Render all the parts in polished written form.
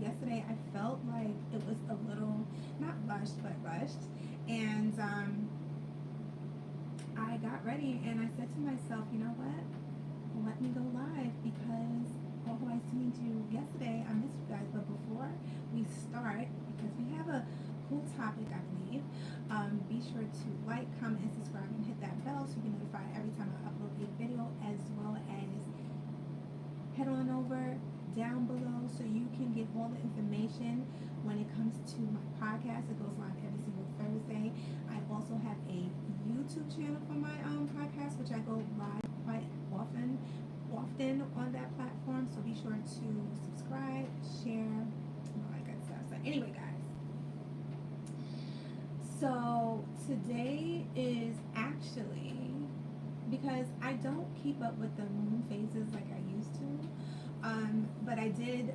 yesterday I felt like it was a little, not rushed, but rushed. And I got ready and I said to myself, you know what? Let me go live because although I seen you yesterday, I missed you guys. But before we start, because we have a cool topic, I believe, be sure to like, comment, and subscribe and hit that bell so you get notified every time I upload a video, as well as head on over down below so you can get all the information when it comes to my podcast. It goes live every single Thursday. I also have a YouTube channel for my podcast, which I go live quite often on that platform. So be sure to subscribe, share, and all that good stuff. So anyway, guys. So today is actually, because I don't keep up with the moon phases like I used to. But I did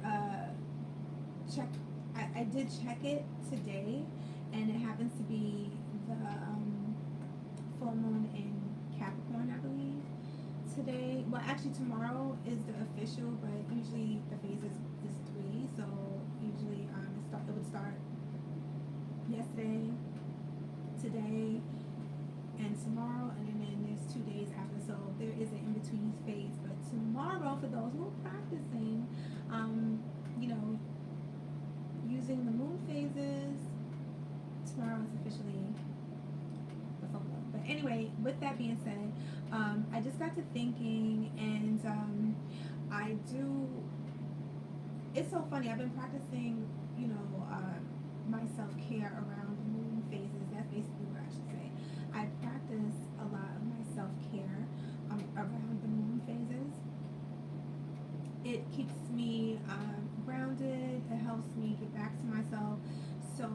check. I did check it today, and it happens to be the full moon in Capricorn, I believe. Today, well, actually tomorrow is the official, but usually the phase is 3. So usually it would start yesterday, today, and tomorrow, and then there's 2 days after. So there is an in-between phase. But tomorrow, for those who are practicing, you know, using the moon phases, tomorrow is officially the full moon. But anyway, with that being said, I just got to thinking, and I do. It's so funny. I've been practicing, you know, my self-care around the moon phases. That's basically what I should say. I practice a lot of my self-care around the moon phases. It keeps me grounded. It helps me get back to myself. So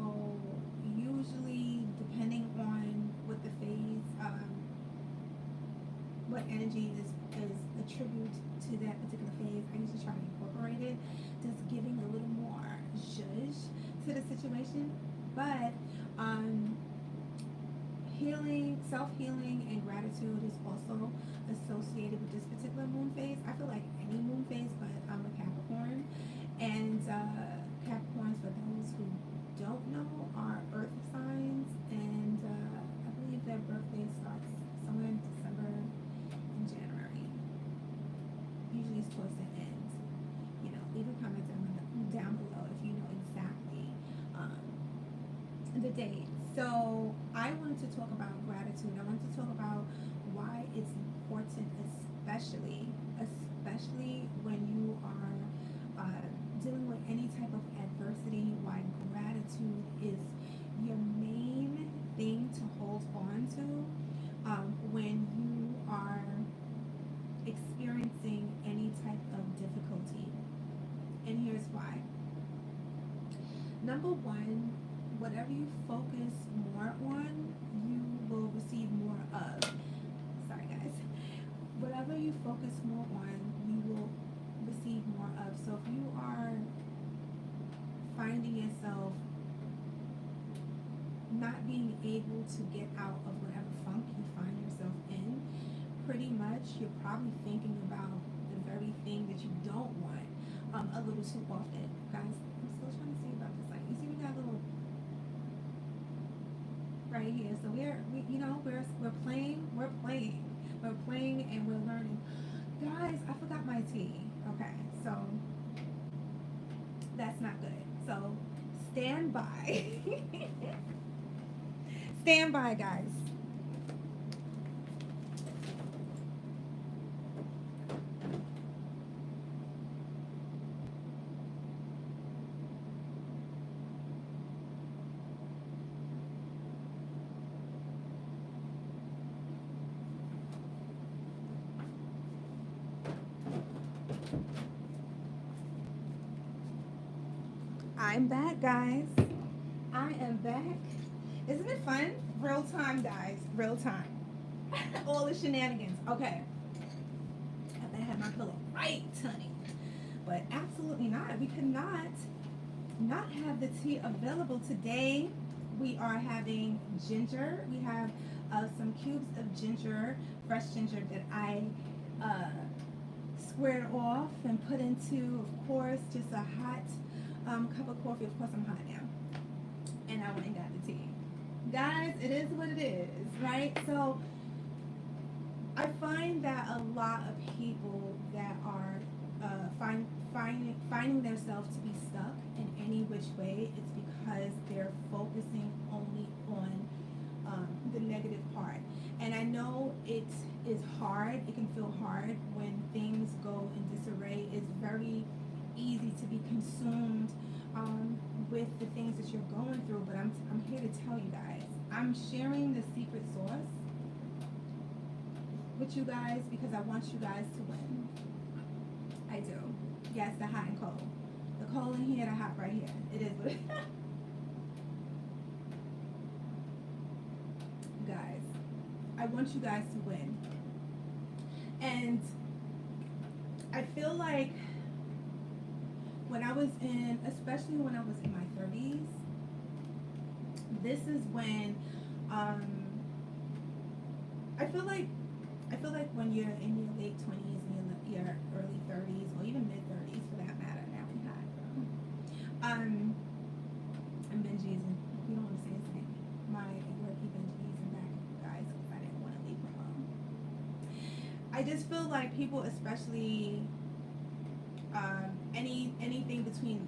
usually, depending on what the phase, what energy is attributed to that particular phase, I usually try to incorporate it, just giving a little more zhuzh to the situation. But healing, self-healing, and gratitude is also associated with this particular moon phase. I feel like any moon phase, but I'm a Capricorn, and Capricorns, for those who don't know, are earth signs, and I believe their birthday starts somewhere in December and January. Usually it's towards the end. You know, leave a comment down below if you know exactly the date. So I wanted to talk about gratitude. I wanted to talk about why it's important, especially when you are dealing with any type of adversity, why gratitude is your main thing to hold on to when you are experiencing any type of difficulty. And here's why. Number one, whatever you focus more on, you will receive more of. Sorry, guys. Whatever you focus more on, you will receive more of. So if you are finding yourself not being able to get out of whatever funk you find yourself in, pretty much you're probably thinking about the very thing that you don't want a little too often. Guys, I'm still trying to see about this light. You see, we got a little right here. So we're playing, and we're learning. Guys, I forgot my tea. Okay, so that's not good. So stand by. Stand by, guys. I'm back, guys. I am back. Isn't it fun? Real time, guys. Real time. All the shenanigans. Okay. I better have my pillow right, honey. But absolutely not. We could not have the tea available today. We are having ginger. We have some cubes of ginger, fresh ginger that I squared off and put into, of course, just a hot Cup of coffee. Of course, I'm hot now, and I went and got the tea. Guys, it is what it is, right? So I find that a lot of people that are finding themselves to be stuck in any which way, it's because they're focusing only on the negative part. And I know it is hard. It can feel hard when things go in disarray. It's very easy to be consumed with the things that you're going through. But I'm here to tell you guys, I'm sharing the secret sauce with you guys because I want you guys to win. I do. Yes, the hot and cold. The cold in here, the hot right here. It is what it is. Guys, I want you guys to win. And I feel like especially when I was in my 30s, this is when I feel like when you're in your late 20s and your early 30s, or even mid 30s for that matter. Now we had and Benji's, and we don't want to say his name. My worky Benji's in back, guys, because I didn't want to leave him alone. I just feel like people, especially anything between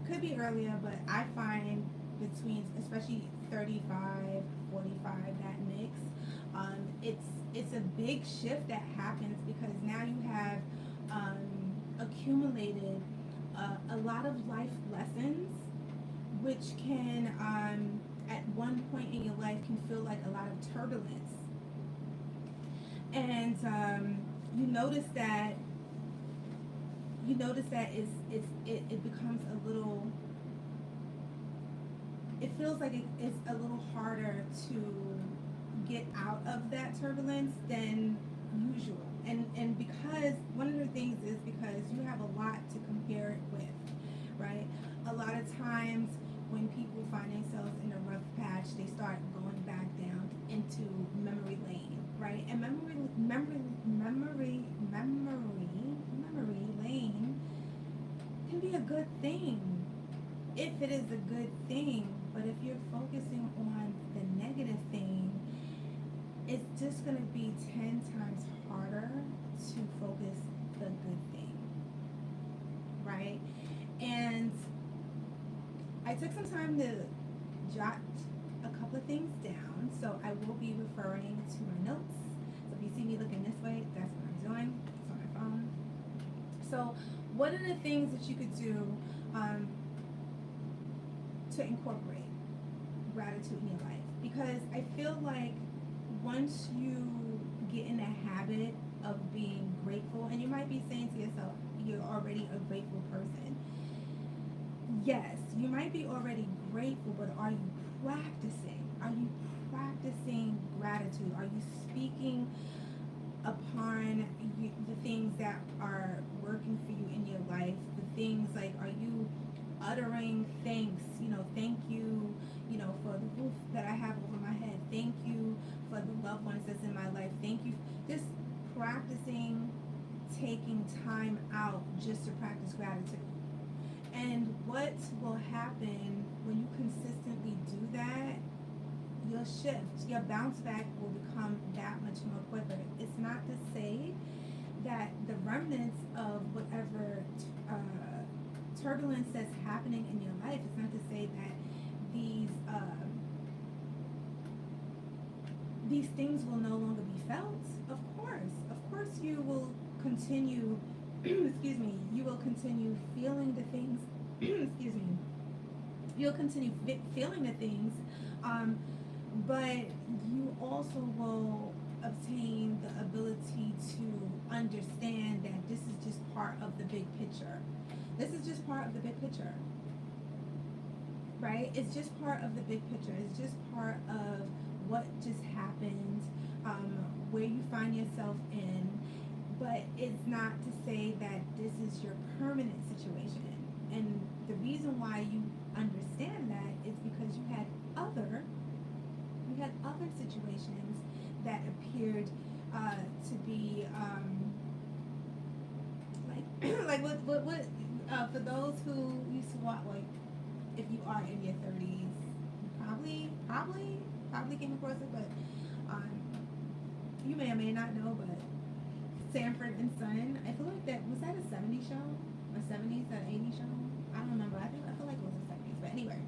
could be earlier, but I find between especially 35, 45, that mix, it's a big shift that happens because now you have accumulated a lot of life lessons, which can at one point in your life can feel like a lot of turbulence, and you notice that it becomes a little, it feels like it's a little harder to get out of that turbulence than usual. And because one of the things is because you have a lot to compare it with, right? A lot of times when people find themselves in a rough patch, they start going back down into memory lane, right? And memory lane can be a good thing if it is a good thing, but if you're focusing on the negative thing, it's just going to be 10 times harder to focus the good thing, right? And I took some time to jot a couple of things down, so I will be referring to my notes. So if you see me looking this way, that's what I'm doing. It's on my phone. So what are the things that you could do to incorporate gratitude in your life? Because I feel like once you get in a habit of being grateful, and you might be saying to yourself, you're already a grateful person. Yes, you might be already grateful, but are you practicing? Are you practicing gratitude? Are you speaking upon the things that are working for you in your life? The things like, are you uttering thanks? Thank you, for the roof that I have over my head. Thank you for the loved ones that's in my life. Thank you. Just practicing taking time out just to practice gratitude. And what will happen when you consistently do that, your shift, your bounce back will become that much more quicker. It's not to say that the remnants of whatever turbulence that's happening in your life, it's not to say that these things will no longer be felt. Of course you will continue excuse me, you will continue feeling the things excuse me, you'll continue feeling the things, but you also will obtain the ability to understand that this is just part of the big picture. This is just part of the big picture, right? It's just part of the big picture. It's just part of what just happened, where you find yourself in, but it's not to say that this is your permanent situation. And the reason why you understand that is because you had other situations that appeared to be like like what For those who used to watch, like, if you are in your 30s, you probably came across it, but um, you may or may not know, but Sanford and Son, I feel like that was that a 70s show? A 70s, that 80s show? I don't remember. I feel like it was the 70s. But anyway,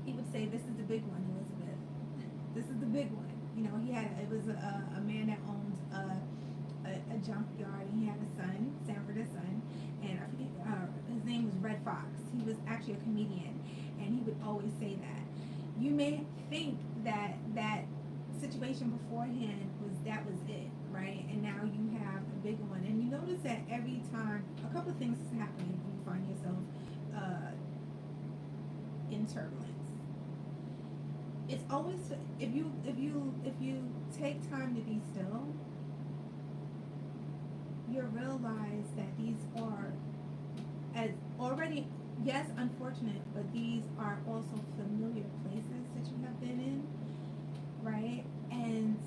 he would say, "This is the big one, Elizabeth. This is the big one." You know, it was a man that owned a junkyard, and he had a son, Sanford's son, and I forget, his name was Red Fox. He was actually a comedian, and he would always say that. You may think that that situation beforehand was it, right? And now you have a bigger one, and you notice that every time a couple of things is happening when you find yourself in turbulence. It's always, if you take time to be still, you'll realize that these are as already, yes, unfortunate, but these are also familiar places that you have been in, right? And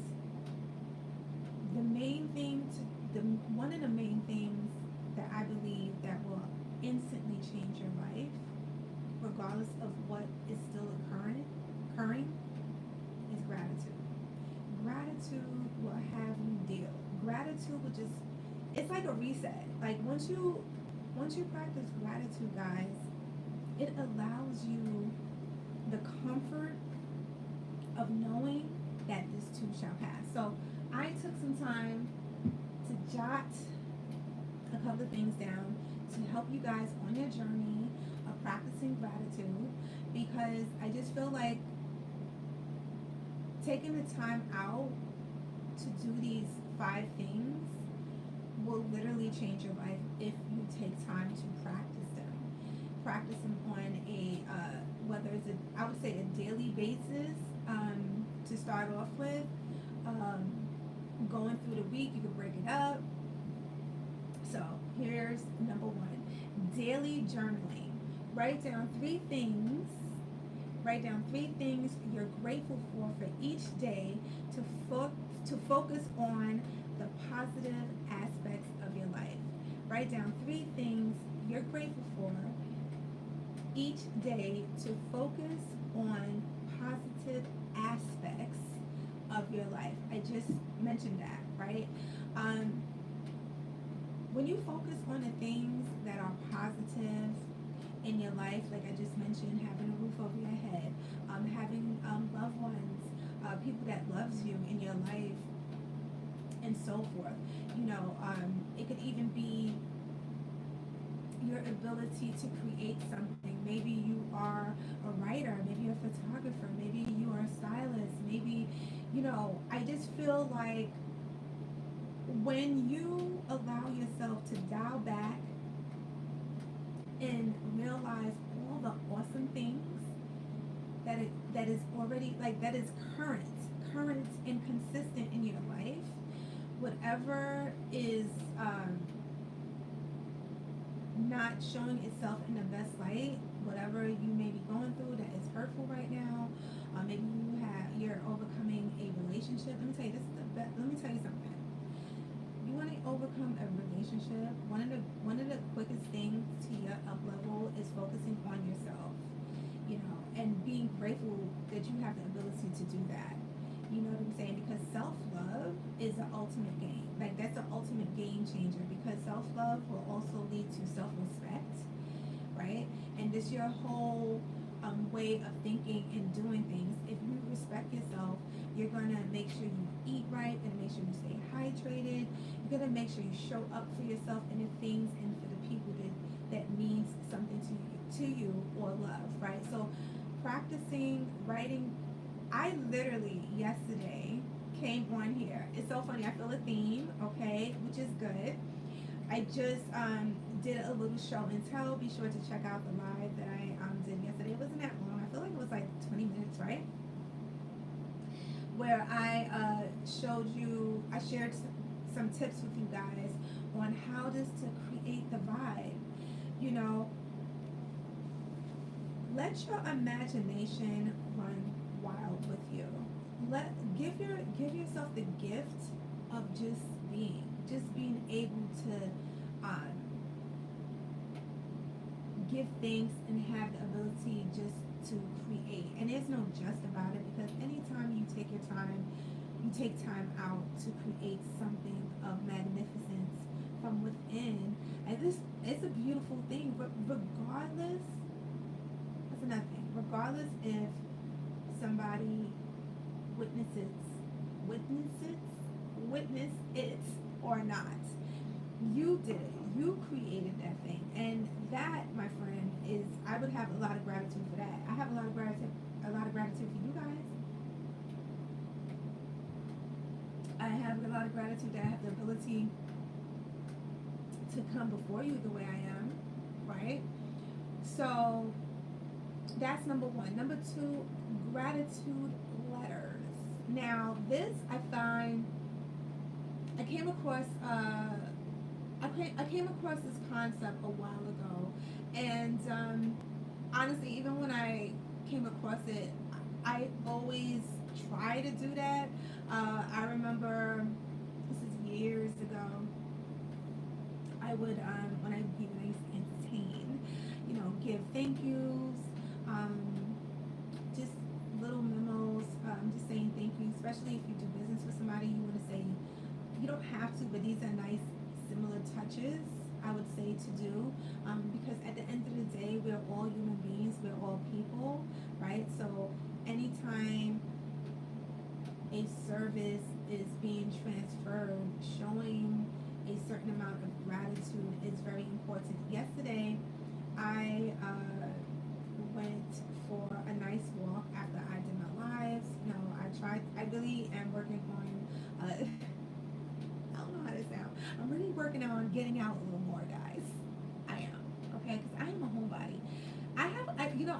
the main thing one of the main things that I believe that will instantly change your life, regardless of what is still occurring, is gratitude. Gratitude will have you deal. Gratitude will just, it's like a reset. Like once you practice gratitude, guys, it allows you the comfort of knowing that this too shall pass. So I took some time to jot a couple of things down to help you guys on your journey of practicing gratitude, because I just feel like taking the time out to do these 5 things will literally change your life if you take time to practice them. Practice them on a whether it's I would say a daily basis, to start off with. Going through the week, you can break it up. So here's number 1: daily journaling. Write down 3 things. Write down 3 things you're grateful for each day to focus on the positive aspects of your life. Write down 3 things you're grateful for each day to focus on positive aspects of your life. I just mentioned that, right? When you focus on the things that are positive in your life, like I just mentioned, having a roof over your head, having loved ones, people that loves you in your life, and so forth. It could even be your ability to create something. Maybe you are a writer, maybe you're a photographer, maybe you are a stylist, maybe, I just feel like when you allow yourself to dial back and realize all the awesome things that is already, like, that is current and consistent in your life, whatever is not showing itself in the best light, whatever you may be going through that is hurtful right now, maybe you're overcoming a relationship. Let me tell you, this is the best. Let me tell you something. You want to overcome a relationship, one of the quickest things to your up level is focusing on yourself, and being grateful that you have the ability to do that. You know what I'm saying? Because self-love is the ultimate game. Like, that's the ultimate game changer, because self-love will also lead to self-respect, right? And this your whole way of thinking and doing things. If you respect yourself, you're going to make sure you eat right, and make sure you stay hydrated. You're going to make sure you show up for yourself and the things and for the people that means something to you or love, right? So practicing writing, I literally yesterday came on here. It's so funny. I feel a theme, okay, which is good. I just did a little show and tell. Be sure to check out the live that I did yesterday. It wasn't that long. I feel like it was like 20 minutes, right? Where I shared some tips with you guys on how just to create the vibe. Let your imagination run wild with you. Give yourself the gift of just being able to give thanks and have the ability just to create. And there's no just about it, because anytime you take time out to create something of magnificence from within, and this it's a beautiful thing. But regardless, that's another thing. Regardless if somebody witnesses witnesses witness it or not, you did it. You created that thing, and that, my friend, is, I would have a lot of gratitude for that. I have a lot of gratitude for you guys. I have a lot of gratitude that I have the ability to come before you the way I am, right? So that's number one. Number two, gratitude letters. Now, this I find, I came across I came across this concept a while ago, and honestly, even when I came across it, I always try to do that. I remember, this is years ago, I would, when I used to entertain, give thank yous, um, just little memos, just saying thank you, especially if you do business with somebody, you want to say, you don't have to, but these are nice similar touches, I would say, to do, because at the end of the day, we're all human beings, we're all people, right? So anytime a service is being transferred, showing a certain amount of gratitude is very important. Yesterday, I went for a nice walk after I did my lives. I really am working on, I don't know how to sound. I'm really working on getting out a little more, guys. I am, okay? Because I am a homebody.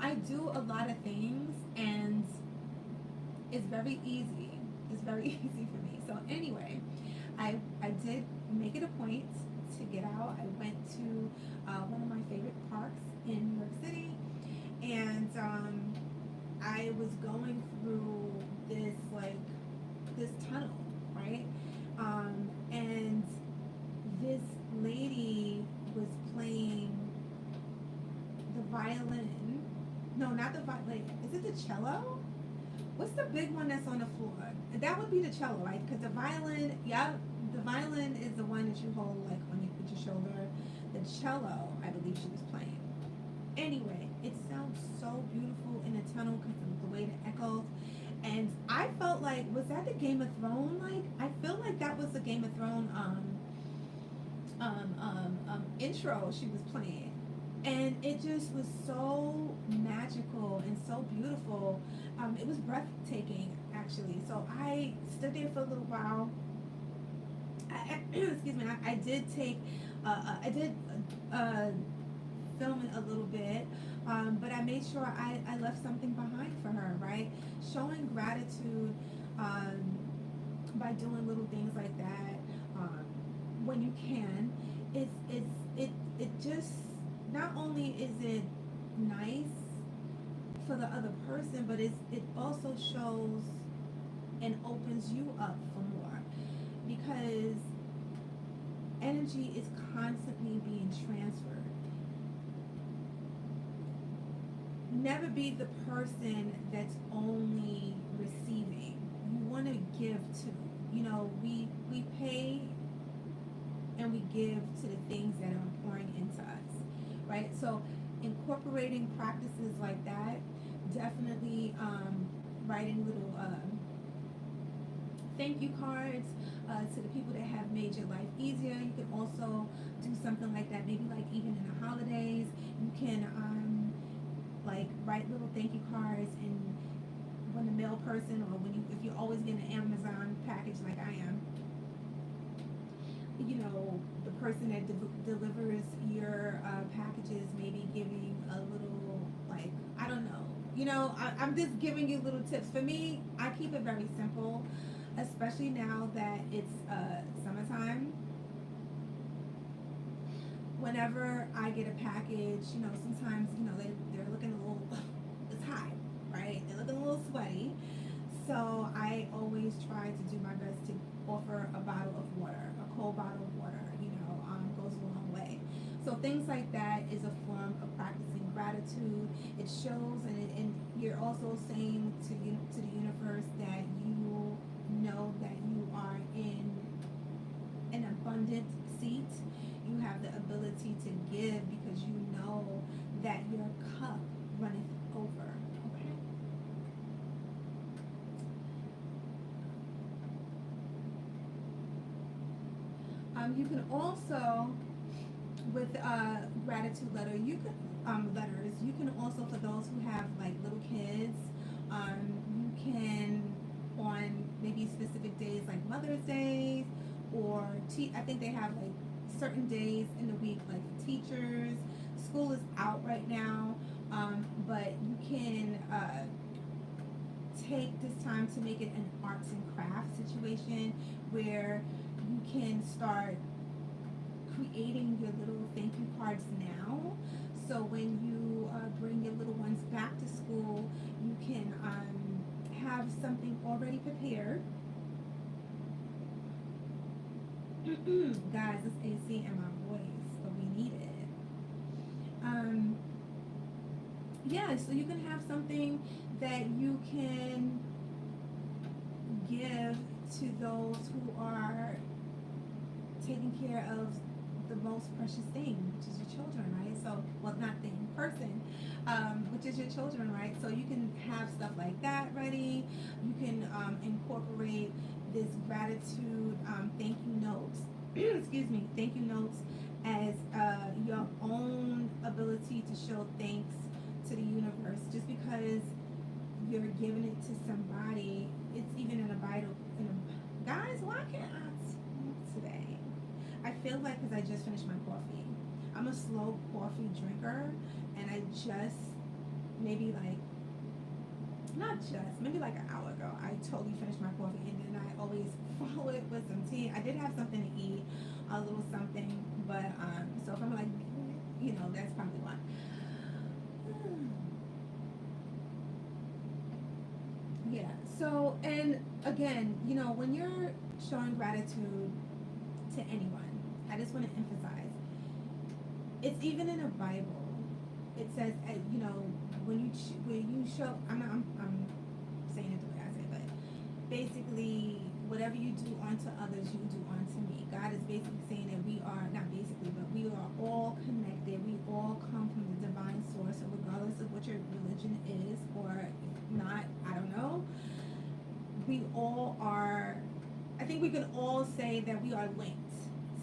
I do a lot of things, and it's very easy. It's very easy for me. So anyway, I did make it a point to get out. I went to one of my favorite parks in New York City, and I was going through this tunnel, right? And this lady was playing the violin. No, not the violin. Is it the cello? What's the big one that's on the floor? That would be the cello, right? Because the violin, yeah, the violin is the one that you hold like on with your shoulder. The cello, I believe she was playing. Anyway, it sounds so beautiful in the tunnel because of the way it echoes. And I felt like, was that the Game of Thrones? Like, I feel like that was the Game of Thrones intro she was playing. And it just was so magical and so beautiful. It was breathtaking, actually. So I stood there for a little while. Excuse me. I did take, I did film it a little bit, but I made sure I left something behind for her, right? Showing gratitude by doing little things like that when you can. It just, not only is it nice for the other person, but it also shows and opens you up for more, because energy is constantly being transferred. Never be the person that's only receiving. You want to give too. We pay and we give to the things that are pouring into us, right? So incorporating practices like that, definitely writing little thank you cards to the people that have made your life easier. You can also do something like that, maybe like even in the holidays. You can like write little thank you cards, and when the mail person, or if you're always getting an Amazon package like I am, the person that delivers your packages, maybe giving a little, like, I don't know. I'm just giving you little tips. For me, I keep it very simple, especially now that it's summertime. Whenever I get a package, sometimes, they're looking a little, it's hot, right? They're looking a little sweaty. So I always try to do my best to offer a bottle of water, a cold bottle of water, goes a long way. So things like that is a form of practicing gratitude. It shows, and you're also saying to the universe that you know that you are in an abundant seat. You have the ability to give because you know that your cup runneth over. Okay. You can also, with gratitude letter, you can letters. You can also, for those who have like little kids, you can on maybe specific days like Mother's Day, or I think they have like certain days in the week like teachers. School is out right now, but you can take this time to make it an arts and crafts situation where you can start creating your little thank you cards now. So when you bring your little ones back to school, you can have something already prepared. Guys, it's AC in my voice, but we need it. Um, yeah, so you can have something that you can give to those who are taking care of the most precious thing, which is your children, right? So, well, not thing, person, which is your children, right? So you can have stuff like that ready. You can incorporate this gratitude thank you notes, excuse me, thank you notes as your own ability to show thanks to the universe. Just because you're giving it to somebody, it's even in a vital. Guys, why can't I talk today? I feel like because I just finished my coffee. I'm a slow coffee drinker, and I just maybe like not just maybe like an hour ago, I totally finished my coffee, and then I always follow it with some tea. I did have something to eat, a little something, but so if I'm like, that's probably why. Yeah. So, and again, when you're showing gratitude to anyone, I just want to emphasize, it's even in the Bible. It says, when you show, I'm saying it the way I say it, but basically, whatever you do unto others, you do unto me. God is basically saying that we are, not basically, but we are all connected. We all come from the divine source. So regardless of what your religion is, or if not, I don't know, we all are, I think we can all say that we are linked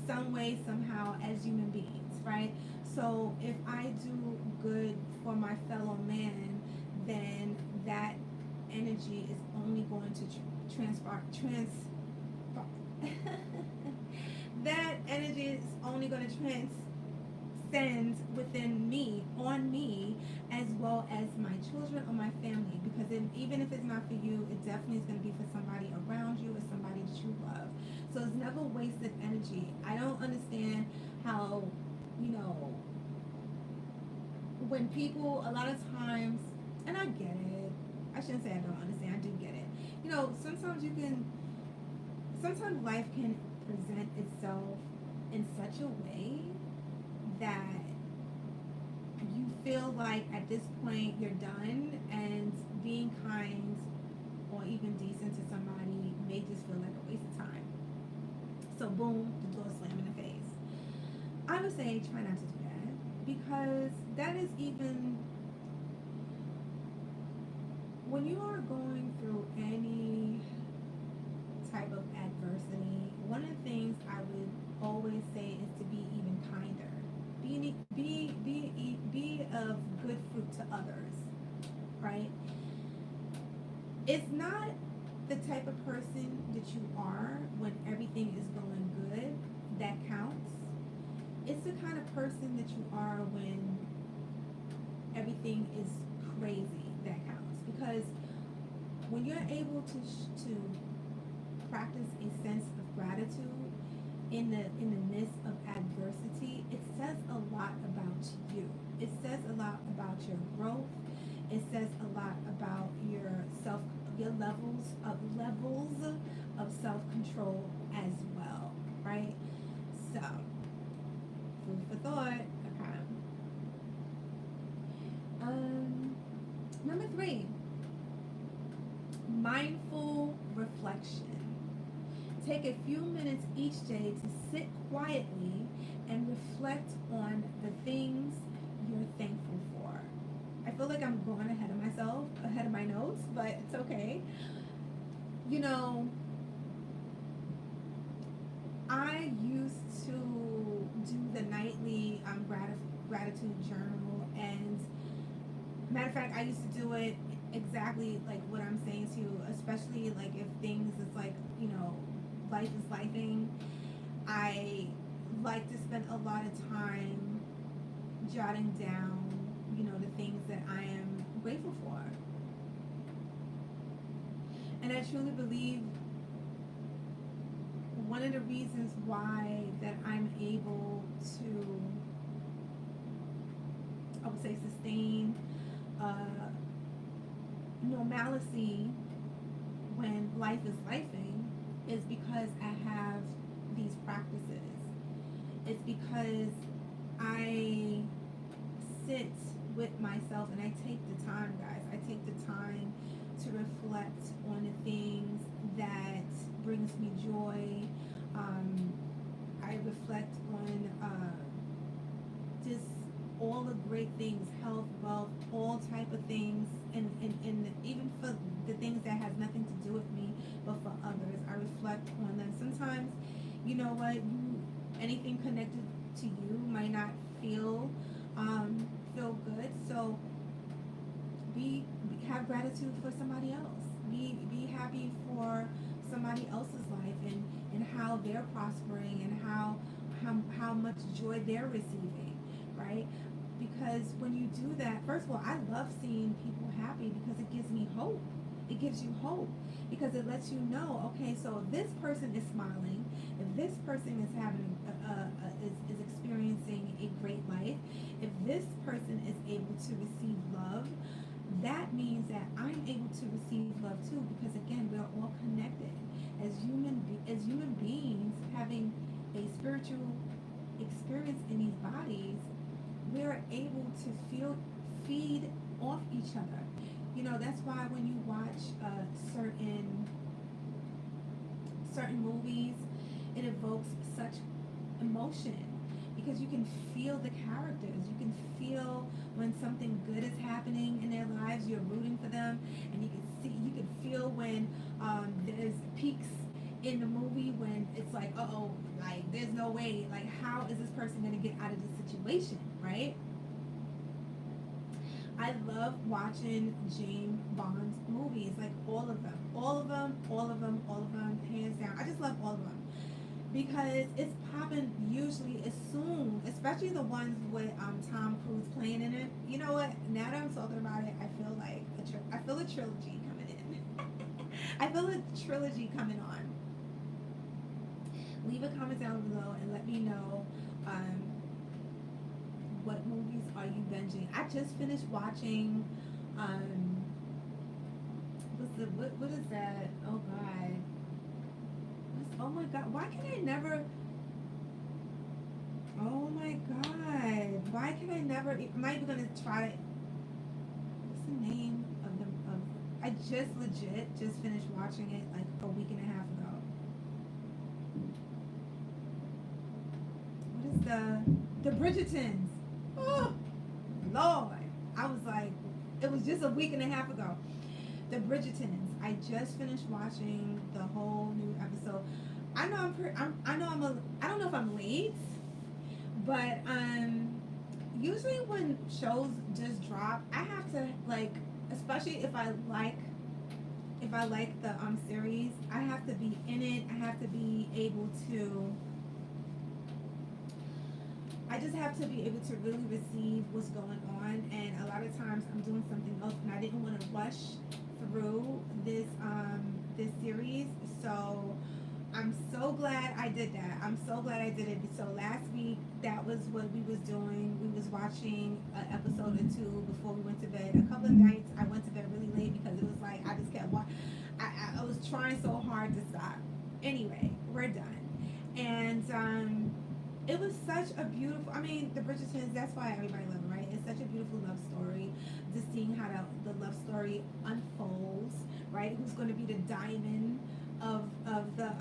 some way, somehow, as human beings, right? So if I do good for my fellow man, then that energy is only going to that energy is only going to transcend within me, on me, as well as my children or my family. Because even if it's not for you, it definitely is going to be for somebody around you or somebody that you love. So it's never wasted energy. I don't understand how, when people, a lot of times, and I get it, I shouldn't say I don't understand, I do get it. Sometimes life can present itself in such a way that you feel like at this point you're done, and being kind or even decent to somebody may just feel like a waste of time. So boom, the door slam in the face. I would say try not to do that, because that is, even when you are going through any type of adversity, one of the things I would always say is to be even kinder. Be of good fruit to others, right? It's not the type of person that you are when everything is going good that counts. It's the kind of person that you are when everything is crazy that counts. Because when you're able to practice a sense of gratitude in the midst of adversity, it says a lot about you. It says a lot about your growth. It says a lot about your levels of self-control as well, right? So, food for thought. 3, mindful reflection. Take a few minutes each day to sit quietly and reflect on the things you're thankful for. I feel like I'm going ahead of myself, ahead of my notes, but it's okay. You know, I used to do the nightly gratitude journal, and matter of fact, I used to do it exactly like what I'm saying to you, especially like if things is like, life is lifing. I like to spend a lot of time jotting down, the things that I am grateful for. And I truly believe one of the reasons why that I'm able to, I would say, sustain uh, normalcy when life is lifing is because I have these practices. It's because I sit with myself and I take the time, guys. I take the time to reflect on the things that brings me joy. I reflect on just all the great things, health, wealth, all type of things, and even for the things that has nothing to do with me, but for others, I reflect on them. Sometimes, you know what, anything connected to you might not feel good. So have gratitude for somebody else. Be happy for somebody else's life and how they're prospering and how much joy they're receiving, right? Because when you do that, first of all, I love seeing people happy because it gives me hope. It gives you hope because it lets you know, okay, so if this person is smiling, if this person is having is experiencing a great life, if this person is able to receive love, that means that I'm able to receive love too, because again, we're all connected as human beings having a spiritual experience in these bodies. We're able to feed off each other. That's why when you watch certain movies, it evokes such emotion because you can feel the characters. You can feel when something good is happening in their lives. You're rooting for them, and you can feel when there's peaks in the movie when it's like, uh-oh, like there's no way, like how is this person going to get out of this situation, right? I love watching James Bond's movies, like all of them, hands down. I just love all of them because it's popping usually as soon, especially the ones with Tom Cruise playing in it. You know what? Now that I'm talking about it, I feel like I feel a trilogy coming in. I feel a trilogy coming on. Leave a comment down below and let me know what movies are you binging. I just finished watching what is that? Oh god. Oh my god. Why can I never Oh my god. Why can I never I'm not even gonna try to what's the name of I just finished watching it like a week and a half ago. What is the Bridgertons? Oh Lord. I was like, it was just a week and a half ago. The Bridgertons. I just finished watching the whole new episode. I know I don't know if I'm late, but usually when shows just drop, I have to like, especially if I like the series, I have to be in it. I have to be able to I just have to be able to really receive what's going on, and a lot of times I'm doing something else, and I didn't want to rush through this series. So I'm so glad I did that. I'm so glad I did it. So last week, that was what we was doing. We was watching an episode or two before we went to bed. A couple of nights I went to bed really late because it was like I just kept watching. I was trying so hard to stop. Anyway, we're done, and it was such a beautiful, I mean, the Bridgertons, that's why everybody loves them, right? It's such a beautiful love story. Just seeing how the love story unfolds, right? Who's going to be the diamond of the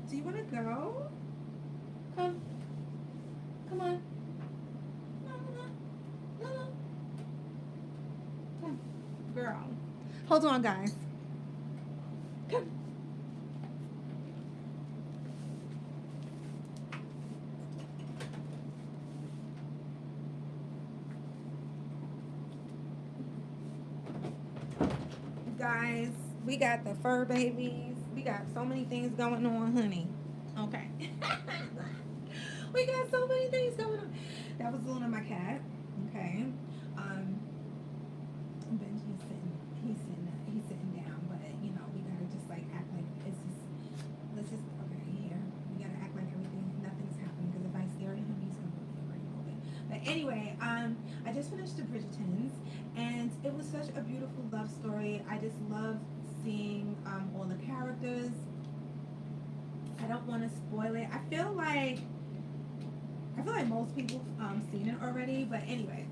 do you want to go? Come, come on. No, no, no, no, no. Come, girl. Hold on, guys. Come. Guys, we got the fur babies. We got so many things going on, honey. Okay. We got so many things going on. That was Luna, my cat. Okay. Um, Benji's he's sitting down, but you know, we gotta just like act like it's just, let's just, okay, here. We gotta act like nothing's happening, because if I stare at him, he's gonna be already moving. But anyway, I just finished the Bridgertons, and it was such a beautiful love story. I just love seeing all the characters. I don't want to spoil it. I feel like most people seen it already, but anyway,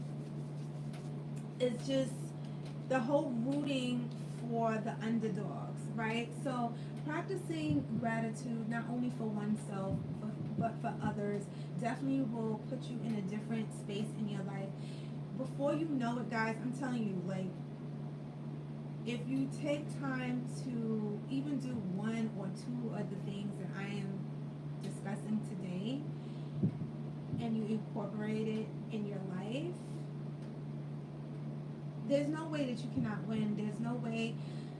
it's just the whole rooting for the underdogs, right? So practicing gratitude not only for oneself but for others definitely will put you in a different space in your life. Before you know it, guys, I'm telling you, like, if you take time to even do one or two of the things that I am discussing today, and you incorporate it in your life, there's no way that you cannot win. There's no way.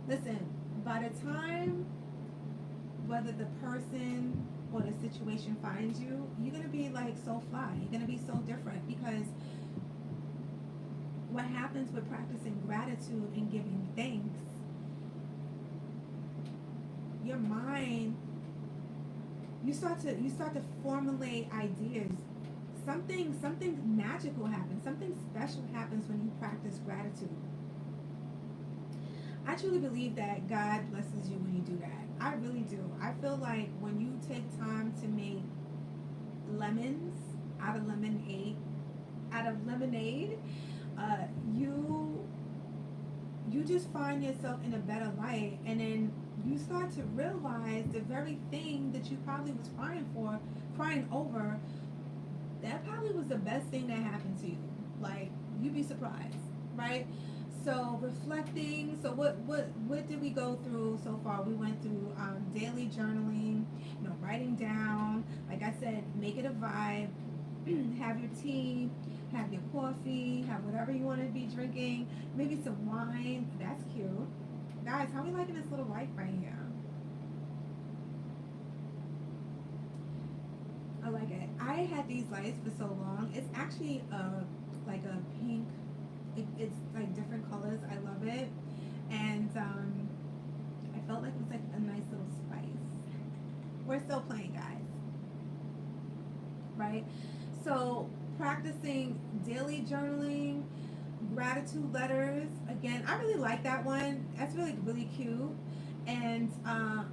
Listen, by the time whether the person or the situation finds you, you're gonna be like so fly. You're gonna be so different, because what happens with practicing gratitude and giving thanks, your mind, you start to formulate ideas. Something magical happens. Something special happens when you practice gratitude. I truly believe that God blesses you when you do that. I really do. I feel like when you take time to make lemons out of lemonade, out of lemonade, uh, you you just find yourself in a better light, and then you start to realize the very thing that you probably was crying over, that probably was the best thing that happened to you. Like, you'd be surprised, right? So reflecting. So what did we go through so far? We went through daily journaling, writing down. Like I said, make it a vibe. Have your tea, have your coffee, have whatever you want to be drinking. Maybe some wine. That's cute, guys. How we liking this little light right here? I like it. I had these lights for so long. It's actually like a pink. It's like different colors. I love it, and I felt like it was like a nice little spice. We're still playing, guys. Right? So practicing daily journaling, gratitude letters. Again, I really like that one. That's really really cute. And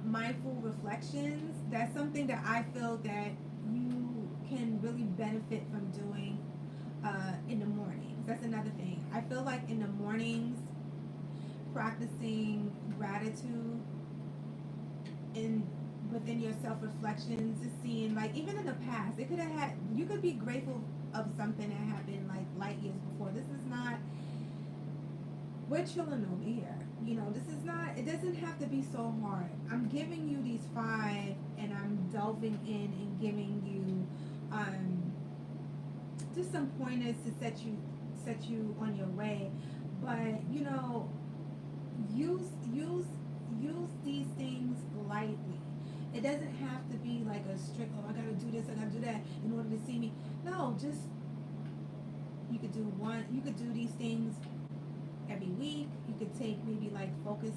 mindful reflections. That's something that I feel that you can really benefit from doing in the mornings. That's another thing. I feel like in the mornings, practicing gratitude in within your self reflections, just seeing, like, even in the past, it could have had, you could be grateful of something that happened like light years before. This is not, we're chilling over here. This is not, it doesn't have to be so hard. I'm giving you these five, and I'm delving in and giving you just some pointers to set you on your way. But use these things lightly. It doesn't have to be like a strict, oh, I gotta do this, I gotta do that in order to see me. No, just, you could do these things every week. You could take maybe like focus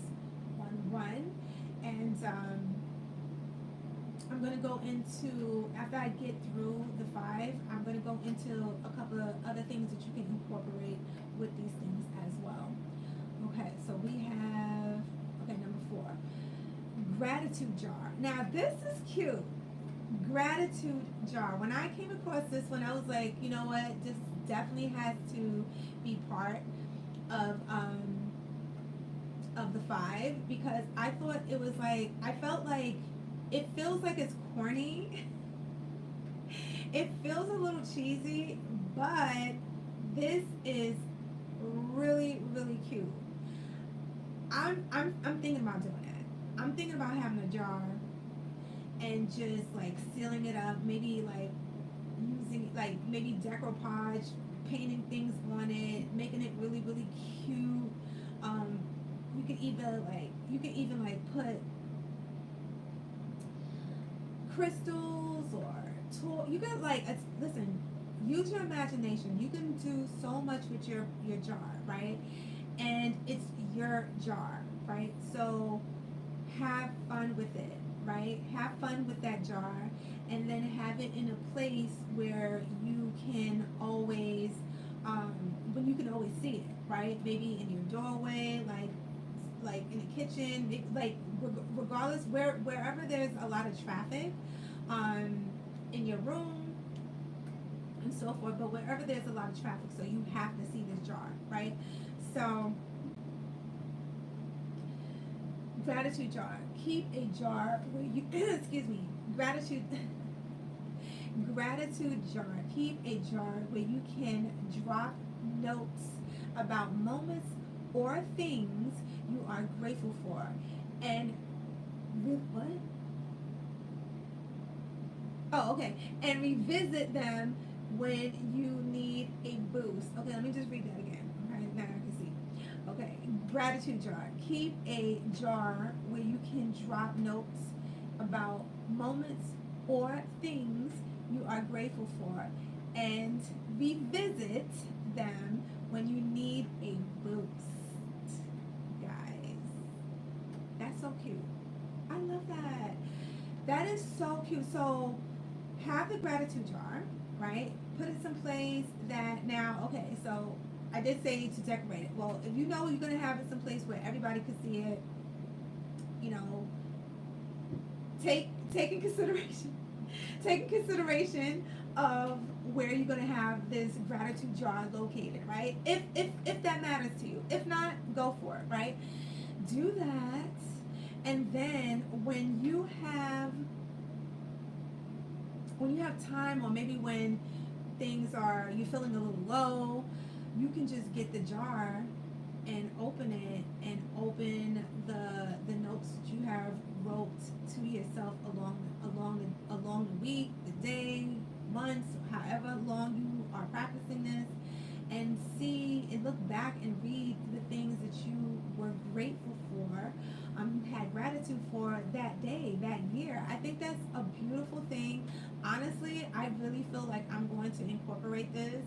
on one, and I'm going to go into, after I get through the five, I'm going to go into a couple of other things that you can incorporate with these things as well. Okay, so we have, number 4, gratitude jar. Now this is cute. gratitude jar. When I came across this one, I was like, you know what, this definitely has to be part of of the five, because I thought it was like, I felt like it feels like it's corny. It feels a little cheesy, but this is really really cute. I'm thinking about doing that. I'm thinking about having a jar and just like sealing it up, maybe like using like maybe decoupage, painting things on it, making it really really cute. Um, you could even like put crystals or you can like listen, use your imagination. You can do so much with your jar, right? And it's your jar, right? So have fun with it, right? Have fun with that jar, and then have it in a place where you can always, when you can always see it, right? Maybe in your doorway, like in the kitchen, like regardless wherever there's a lot of traffic, um, in your room and so forth. But wherever there's a lot of traffic, so you have to see this jar, right? So gratitude jar. Keep a jar where you excuse me. Gratitude jar. Keep a jar where you can drop notes about moments or things you are grateful for, and what? Oh, okay. And revisit them when you need a boost. Okay, let me just read that again. Okay, now I can see. Okay, gratitude jar. Keep a jar where you can drop notes about moments or things you are grateful for, and revisit them when you need a boost. Guys, that's so cute. I love that. That is so cute. So have the gratitude jar, right? Put it someplace that now, okay, so I did say to decorate it. Well, if you know you're gonna have it someplace where everybody can see it, you know, take in consideration take in consideration of where you're gonna have this gratitude jar located, right? If that matters to you. If not, go for it, right? Do that, and then when you have time, or maybe when things are you're feeling a little low, you can just get the jar and open it, and open the notes that you have wrote to yourself along the week, the day, months, however long you are practicing this, and see and look back and read the things that you were grateful for, had gratitude for that day, that year. I think that's a beautiful thing. Honestly, I really feel like I'm going to incorporate this,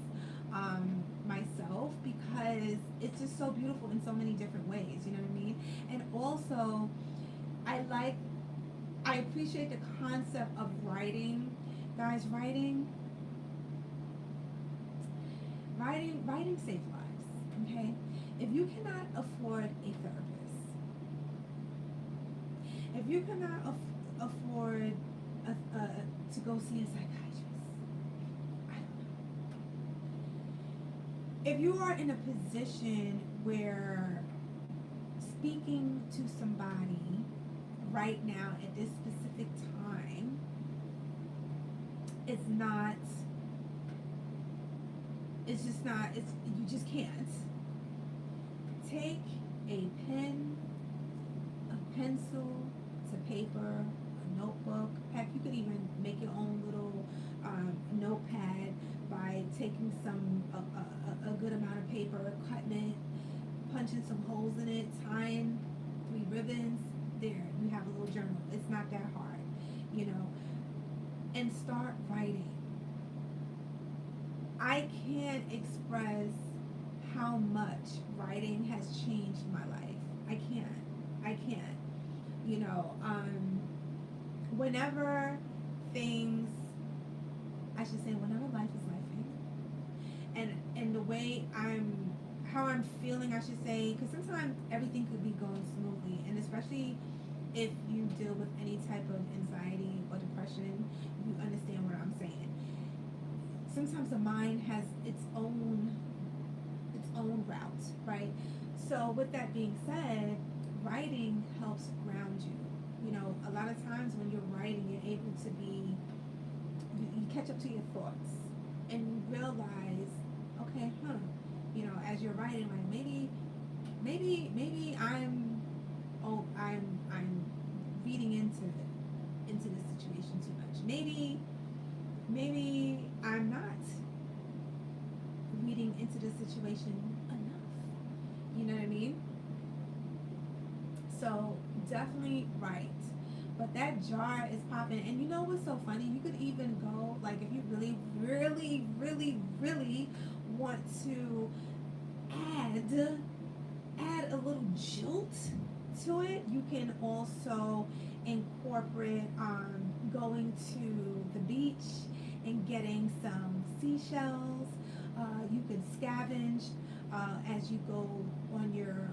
myself, because it's just so beautiful in so many different ways. You know what I mean? And also, I like, I appreciate the concept of writing, guys. Writing saves lives. Okay, if you cannot afford a therapist, if you cannot afford to go see a psychiatrist, I don't know. If you are in a position where speaking to somebody right now at this specific time is not, it's just not, it's, you just can't, take a pen, a pencil to paper, a notebook. Heck, you could even make your own little notepad by taking a good amount of paper, cutting it, punching some holes in it, tying 3 ribbons. There, you have a little journal. It's not that hard, you know. And start writing. I can't express how much writing has changed my life. I can't. You know, whenever things, I should say, whenever life is lifing, and the way how I'm feeling, I should say, because sometimes everything could be going smoothly, and especially if you deal with any type of anxiety or depression question, you understand what I'm saying. Sometimes the mind has its own route, right? So with that being said, writing helps ground you. You know, a lot of times when you're writing, you're able to be you catch up to your thoughts and you realize, okay, you know, as you're writing, like maybe I'm reading into this situation too much. Maybe I'm not reading into the situation enough. You know what I mean? So definitely right. But that jar is popping. And you know what's so funny? You could even go, like, if you really, really, really, really want to add add a little jolt to it, you can also incorporate going to the beach and getting some seashells. You could scavenge as you go on your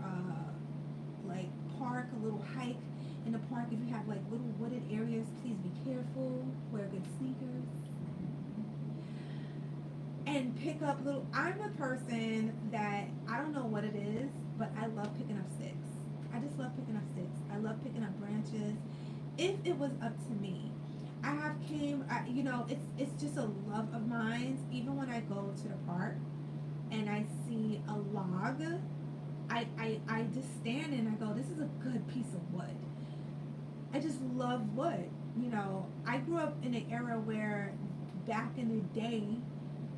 like park, a little hike in the park. If you have like little wooded areas, please be careful. Wear good sneakers and pick up little. I'm a person that I don't know what it is, but I love picking up sticks. I just love picking up sticks. I love picking up branches. If it was up to me, I have you know, it's just a love of mine. Even when I go to the park and I see a log, I just stand and I go, this is a good piece of wood. I just love wood. You know, I grew up in an era where back in the day,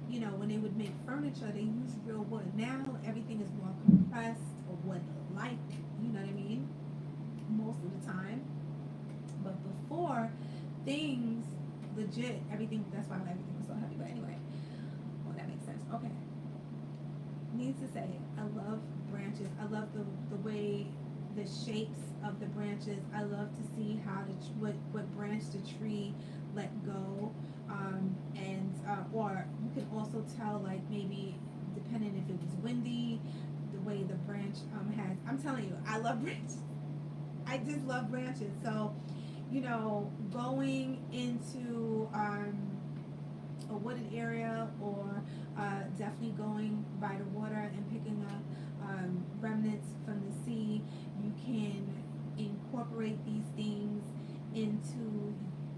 you know, when they would make furniture, they used real wood. Now everything is more compressed or wood like, you know what I mean? Most of the time. But before, things legit, everything, that's why everything was so heavy. But anyway, well, that makes sense. Okay. Needs to say, I love branches. I love the way the shapes of the branches. I love to see how what branch the tree let go, and or you can also tell, like, maybe depending if it was windy, the way the branch has. I'm telling you, I love branches. I just love branches. So, you know, going into a wooded area, or definitely going by the water and picking up remnants from the sea, you can incorporate these things into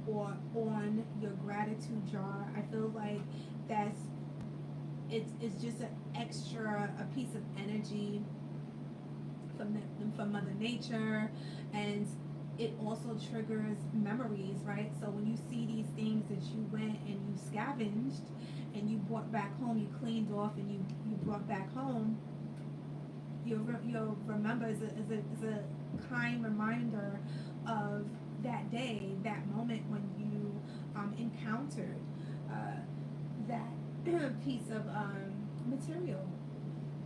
or on your gratitude jar. I feel like that's it's just an extra a piece of energy from Mother Nature, and it also triggers memories, right? So when you see these things that you went and you scavenged and you brought back home, you cleaned off and you brought back home, you'll remember as a kind reminder of that day, that moment when you encountered that piece of material.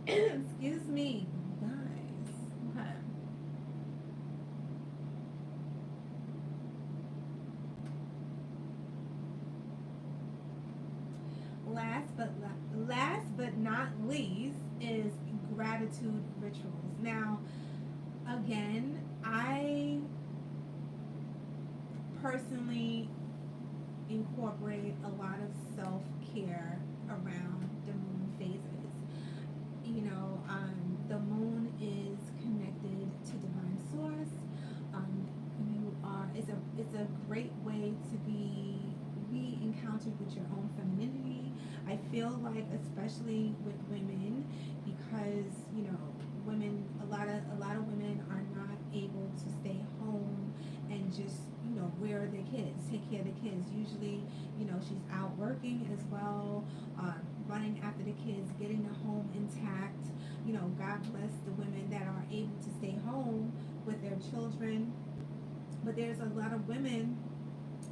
Excuse me, guys. Okay. Last but not least is gratitude rituals. Now, again, I personally incorporate a lot of self-care around the moon phases. You know, the moon is connected to divine source. You are it's a great way to be re-encountered with your own femininity. I feel like, especially with women, because, you know, women, a lot of women are not able to stay home and just, you know, rear their kids, take care of the kids. Usually, you know, she's out working as well, running after the kids, getting the home intact. You know, God bless the women that are able to stay home with their children. But there's a lot of women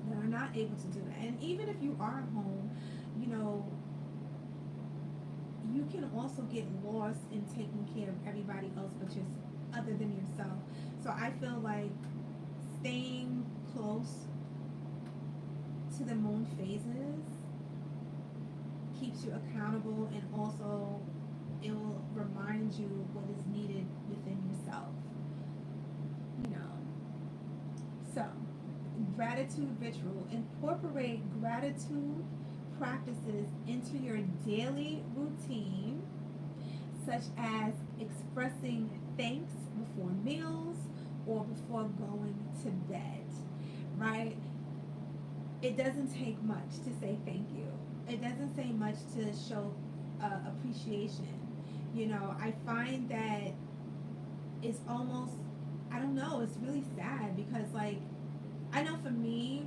that are not able to do that. And even if you are home, you know, you can also get lost in taking care of everybody else but just other than yourself. So I feel like staying close to the moon phases keeps you accountable, and also it will remind you what is needed within yourself. You know. So gratitude ritual. Incorporate gratitude practices into your daily routine, such as expressing thanks before meals or before going to bed, right? It doesn't take much to say thank you. It doesn't say much to show appreciation. You know, I find that it's almost, I don't know, it's really sad because, like, I know for me,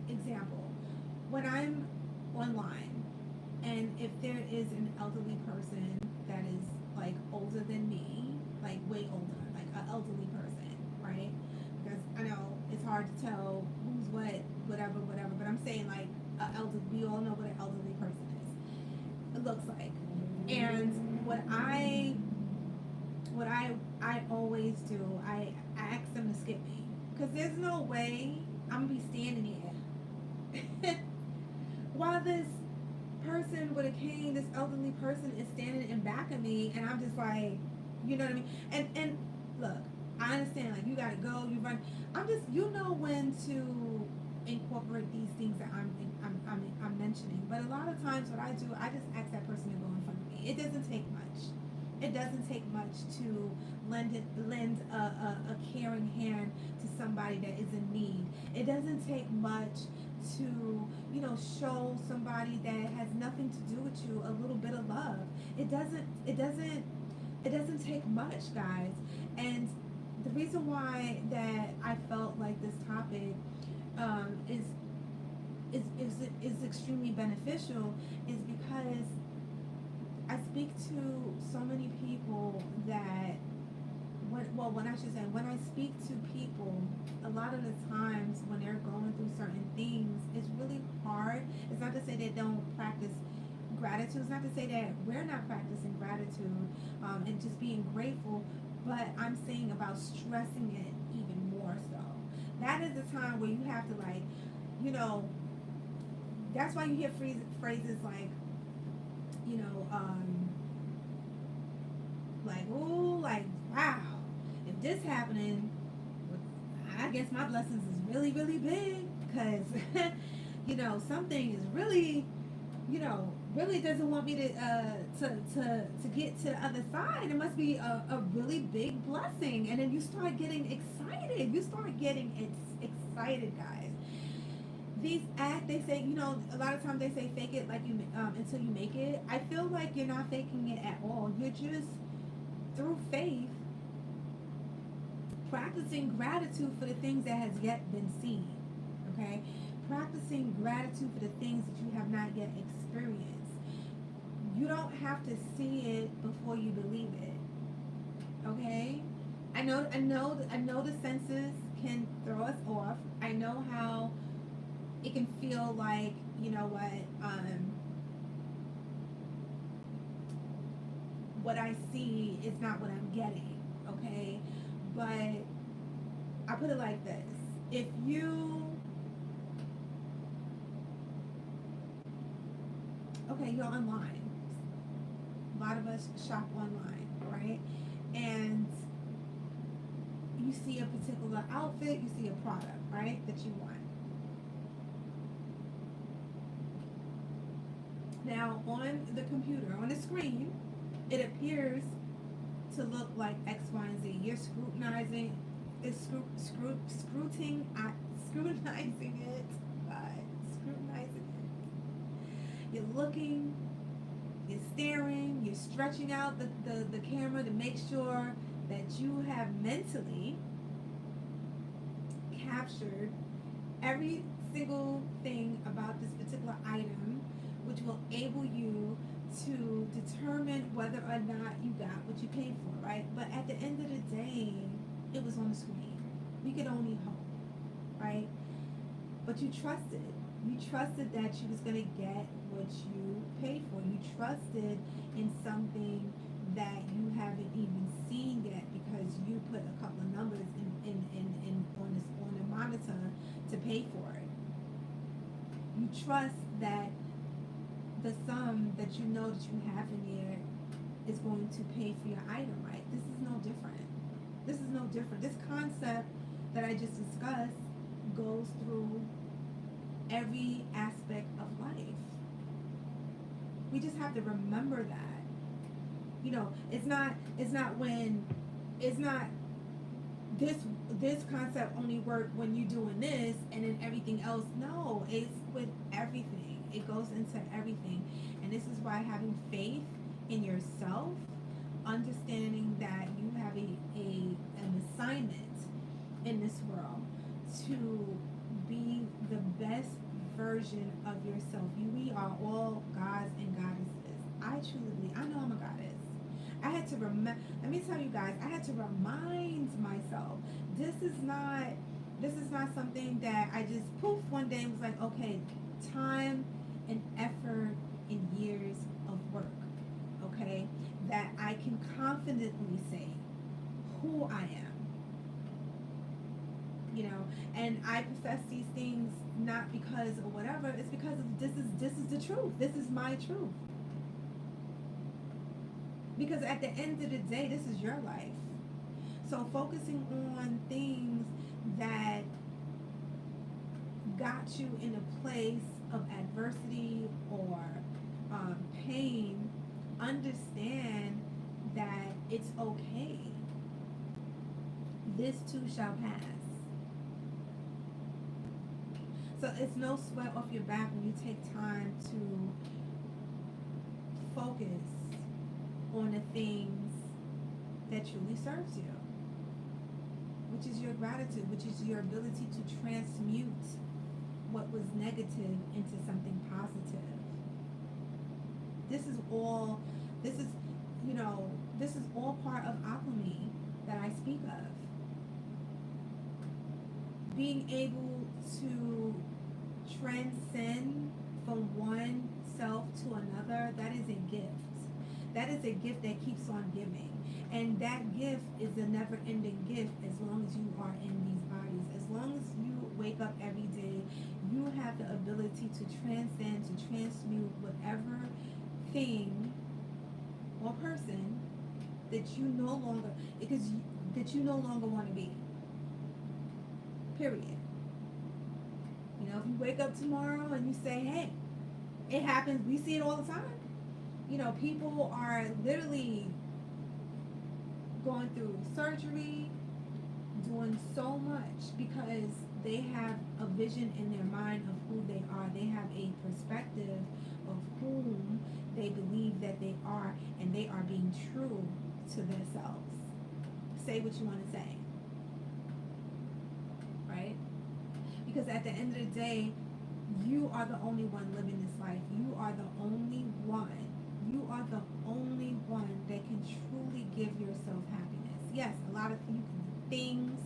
example, when I'm online and if there is an elderly person that is like older than me, like way older, like an elderly person, right? Because I know it's hard to tell who's what, whatever, whatever, but I'm saying like we all know what an elderly person is. It looks like. And what I always do, I ask them to skip me because there's no way I'm gonna be standing here while this person with a cane, this elderly person, is standing in back of me, and I'm just like, you know what I mean? And look, I understand, like, you gotta go, you run. I'm just, you know, when to incorporate these things that I'm mentioning. But a lot of times, what I do, I just ask that person to go in front of me. It doesn't take much. It doesn't take much to lend a caring hand to somebody that is in need. It doesn't take much to, you know, show somebody that has nothing to do with you a little bit of love. It doesn't take much, guys. And the reason why that I felt like this topic is extremely beneficial is because I speak to so many people that when I speak to people, a lot of the times when they're going through certain things, it's really hard. It's not to say they don't practice gratitude. It's not to say that we're not practicing gratitude and just being grateful, but I'm saying about stressing it even more so. That is the time where you have to, like, you know, that's why you hear phrases like, you know, like, ooh, like, wow, if this happening, I guess my blessings is really, really big because, you know, something is really, you know, really doesn't want me to get to the other side. It must be a really big blessing. And then you start getting excited. You start getting excited, guys. They say, you know, a lot of times they say fake it like you until you make it. I feel like you're not faking it at all. You're just, through faith, practicing gratitude for the things that has yet been seen. Okay? Practicing gratitude for the things that you have not yet experienced. You don't have to see it before you believe it. Okay? I know the senses can throw us off. I know how it can feel like, you know what I see is not what I'm getting, okay? But I put it like this. If you, okay, you're online. A lot of us shop online, right? And you see a particular outfit, you see a product, right, that you want. Now, on the computer, on the screen, it appears to look like X, Y, and Z. You're scrutinizing it, scrutinizing it, scrutinizing it. You're looking, you're staring, you're stretching out the camera to make sure that you have mentally captured every single thing about this particular item, which will enable you to determine whether or not you got what you paid for, right? But at the end of the day, it was on the screen. We could only hope, right? But you trusted. You trusted that you was going to get what you paid for. You trusted in something that you haven't even seen yet because you put a couple of numbers in on the monitor to pay for it. You trust that the sum that you know that you have in there is going to pay for your item, right? This is no different. This is no different. This concept that I just discussed goes through every aspect of life. We just have to remember that. You know, it's not this this concept only work when you're doing this and then everything else. No, it's with everything. It goes into everything. And this is why having faith in yourself, understanding that you have an assignment in this world to be the best version of yourself. We are all gods and goddesses. I truly believe, I know I'm a goddess. I had to let me tell you guys, I had to remind myself, this is not something that I just poof one day and was like, okay, time and effort and years of work, okay, that I can confidently say who I am, you know, and I profess these things not because of whatever, it's because of this is the truth. This is my truth. Because at the end of the day, this is your life. So focusing on things that got you in a place of adversity or pain, understand that it's okay. This too shall pass. So it's no sweat off your back when you take time to focus on the things that truly serves you, which is your gratitude, which is your ability to transmute what was negative into something positive. This is all part of alchemy that I speak of. Being able to transcend from one self to another, that is a gift. That is a gift that keeps on giving. And that gift is a never-ending gift as long as you are in these bodies. As long as you wake up every day, you have the ability to transcend, to transmute whatever thing or person that you no longer, that you no longer want to be. Period. You know, if you wake up tomorrow and you say, hey, it happens, we see it all the time. You know, people are literally going through surgery, doing so much because they have a vision in their mind of who they are. They have a perspective of whom they believe that they are, and they are being true to themselves. Say what you want to say, right? Because at the end of the day, you are the only one living this life. You are the only one. You are the only one that can truly give yourself happiness. Yes, a lot of things,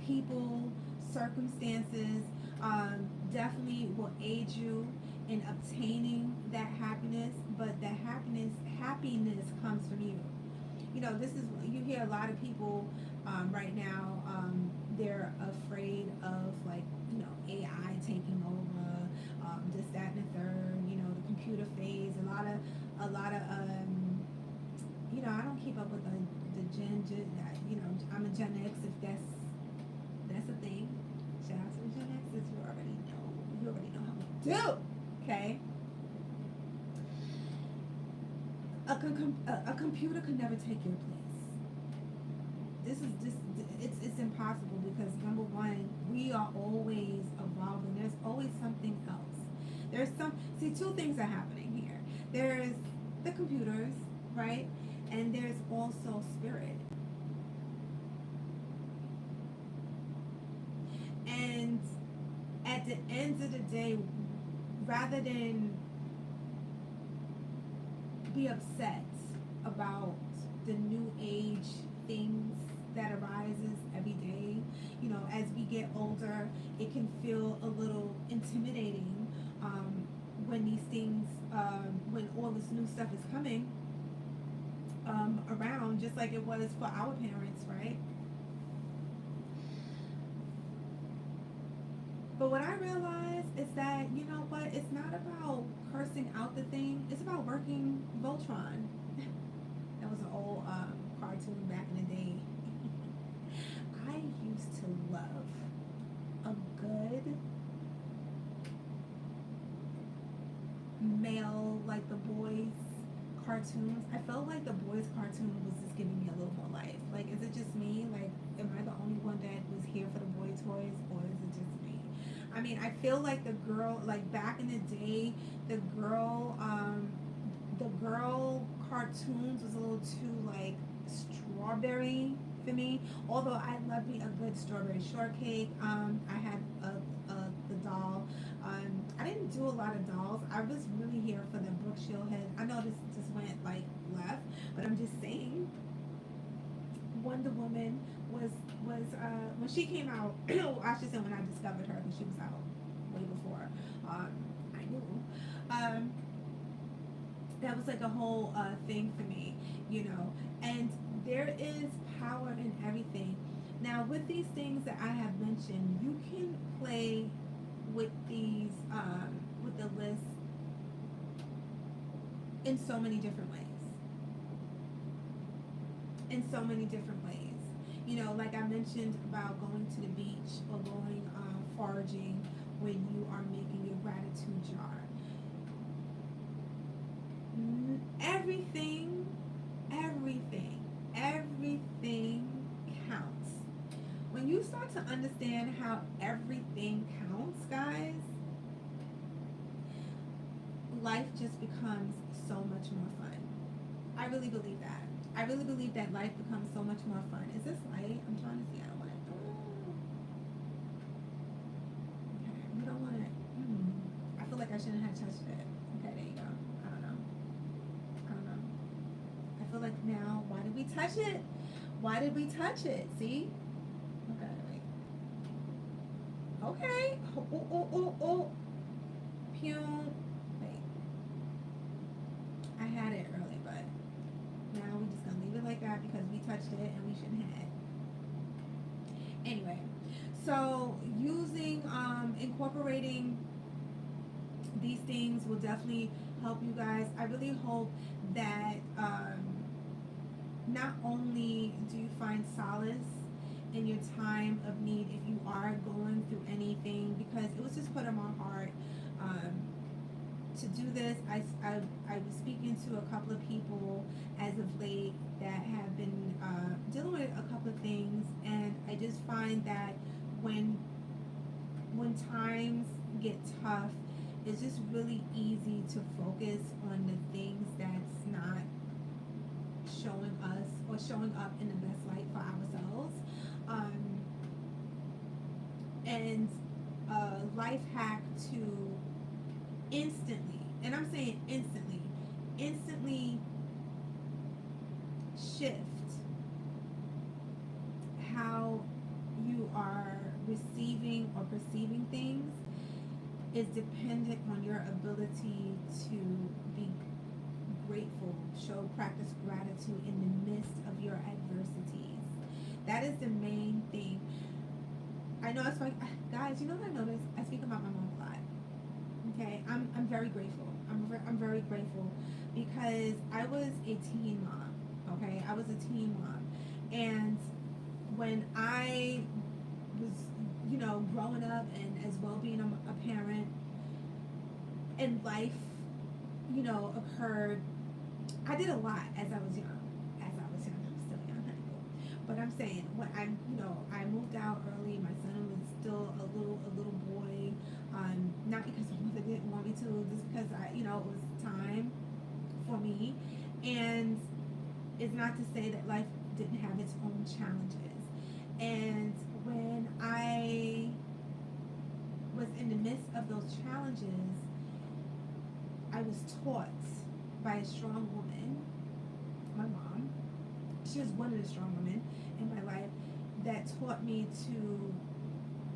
people, circumstances definitely will aid you in obtaining that happiness, but that happiness comes from you. You know, this is, you hear a lot of people right now, they're afraid of, like, you know, AI taking over, this, that, and the third, you know, the computer phase, a lot of you know, I don't keep up with the Gen, you know, I'm a Gen X, if that's a thing. Shout out to the Gen X's, you already know how we do, okay? A computer could never take your place. It's impossible, because number one, we are always evolving. There's always something else. Two things are happening here. There's the computers, right? And there's also spirit. And at the end of the day, rather than be upset about the new age things that arises every day, you know, as we get older, it can feel a little intimidating when these things, when all this new stuff is coming around, just like it was for our parents, right? But what I realized is that, you know what, it's not about cursing out the thing, it's about working Voltron. That was an old cartoon back in the day. I used to love a good male, like the boys cartoons, I felt like the boys cartoon was just giving me a little more life. Like, is it just me? Like, am I the only one that was here for the boy toys, or is it just me? I mean, I feel like the girl, like back in the day, the girl, the girl cartoons was a little too like strawberry for me. Although I love me a good strawberry shortcake. I had the doll. I didn't do a lot of dolls. I was really here for the Brooke Shield-head. I know this just went like left, but I'm just saying. Wonder Woman when she came out. I should say when I discovered her, because she was out way before I knew. Um, that was like a whole thing for me, you know. And there is power in everything. Now, with these things that I have mentioned, you can play with these with the list in so many different ways. In so many different ways. You know, like I mentioned about going to the beach or going foraging when you are making your gratitude jar. Everything, everything counts. When you start to understand how everything counts, guys, life just becomes so much more fun. I really believe that. I really believe that life becomes so much more fun. Is this light? I'm trying to see. I don't want it. Okay, we don't want it. I feel like I shouldn't have touched it. Okay, there you go. I don't know. I don't know. I feel like now, why did we touch it? Why did we touch it? See? Okay, wait. Okay. Oh. Pew. Wait. I had it early, but now we're just gonna leave it like that because we touched it and we shouldn't have. Anyway, so using incorporating these things will definitely help you guys. I really hope that not only do you find solace in your time of need if you are going through anything, because it was just put on my heart to do this. I was speaking to a couple of people as of late that have been dealing with a couple of things, and I just find that when times get tough, it's just really easy to focus on the things that's not showing us or showing up in the best light for ourselves. And life hack to instantly, and I'm saying instantly shift how you are receiving or perceiving things is dependent on your ability to be grateful, practice gratitude in the midst of your adversities. That is the main thing. I know it's like, guys, you know what I noticed? I speak about my mom a lot. Okay, I'm very grateful. I'm very grateful because I was a teen mom. Okay, I was a teen mom, and when I was, growing up and as well being a parent, and life, occurred. I did a lot as I was young. I'm still young, honey. But I'm saying when I moved out early. My son was still a little boy. Not because my mother didn't want me to, just because it was time for me. And it's not to say that life didn't have its own challenges. And when I was in the midst of those challenges, I was taught by a strong woman, my mom. She was one of the strong women in my life that taught me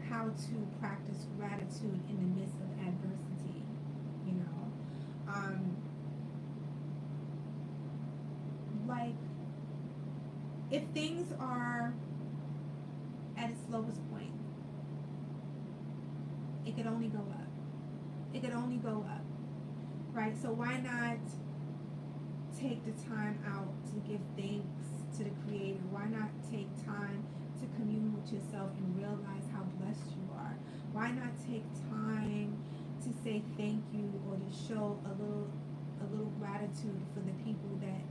how to practice gratitude in the midst of adversity. Like, if things are at its lowest point, it could only go up. It could only go up, right? So why not take the time out to give thanks to the Creator? Why not take time to commune with yourself and realize how blessed you are? why not take time to say thank you or to show a little gratitude for the people that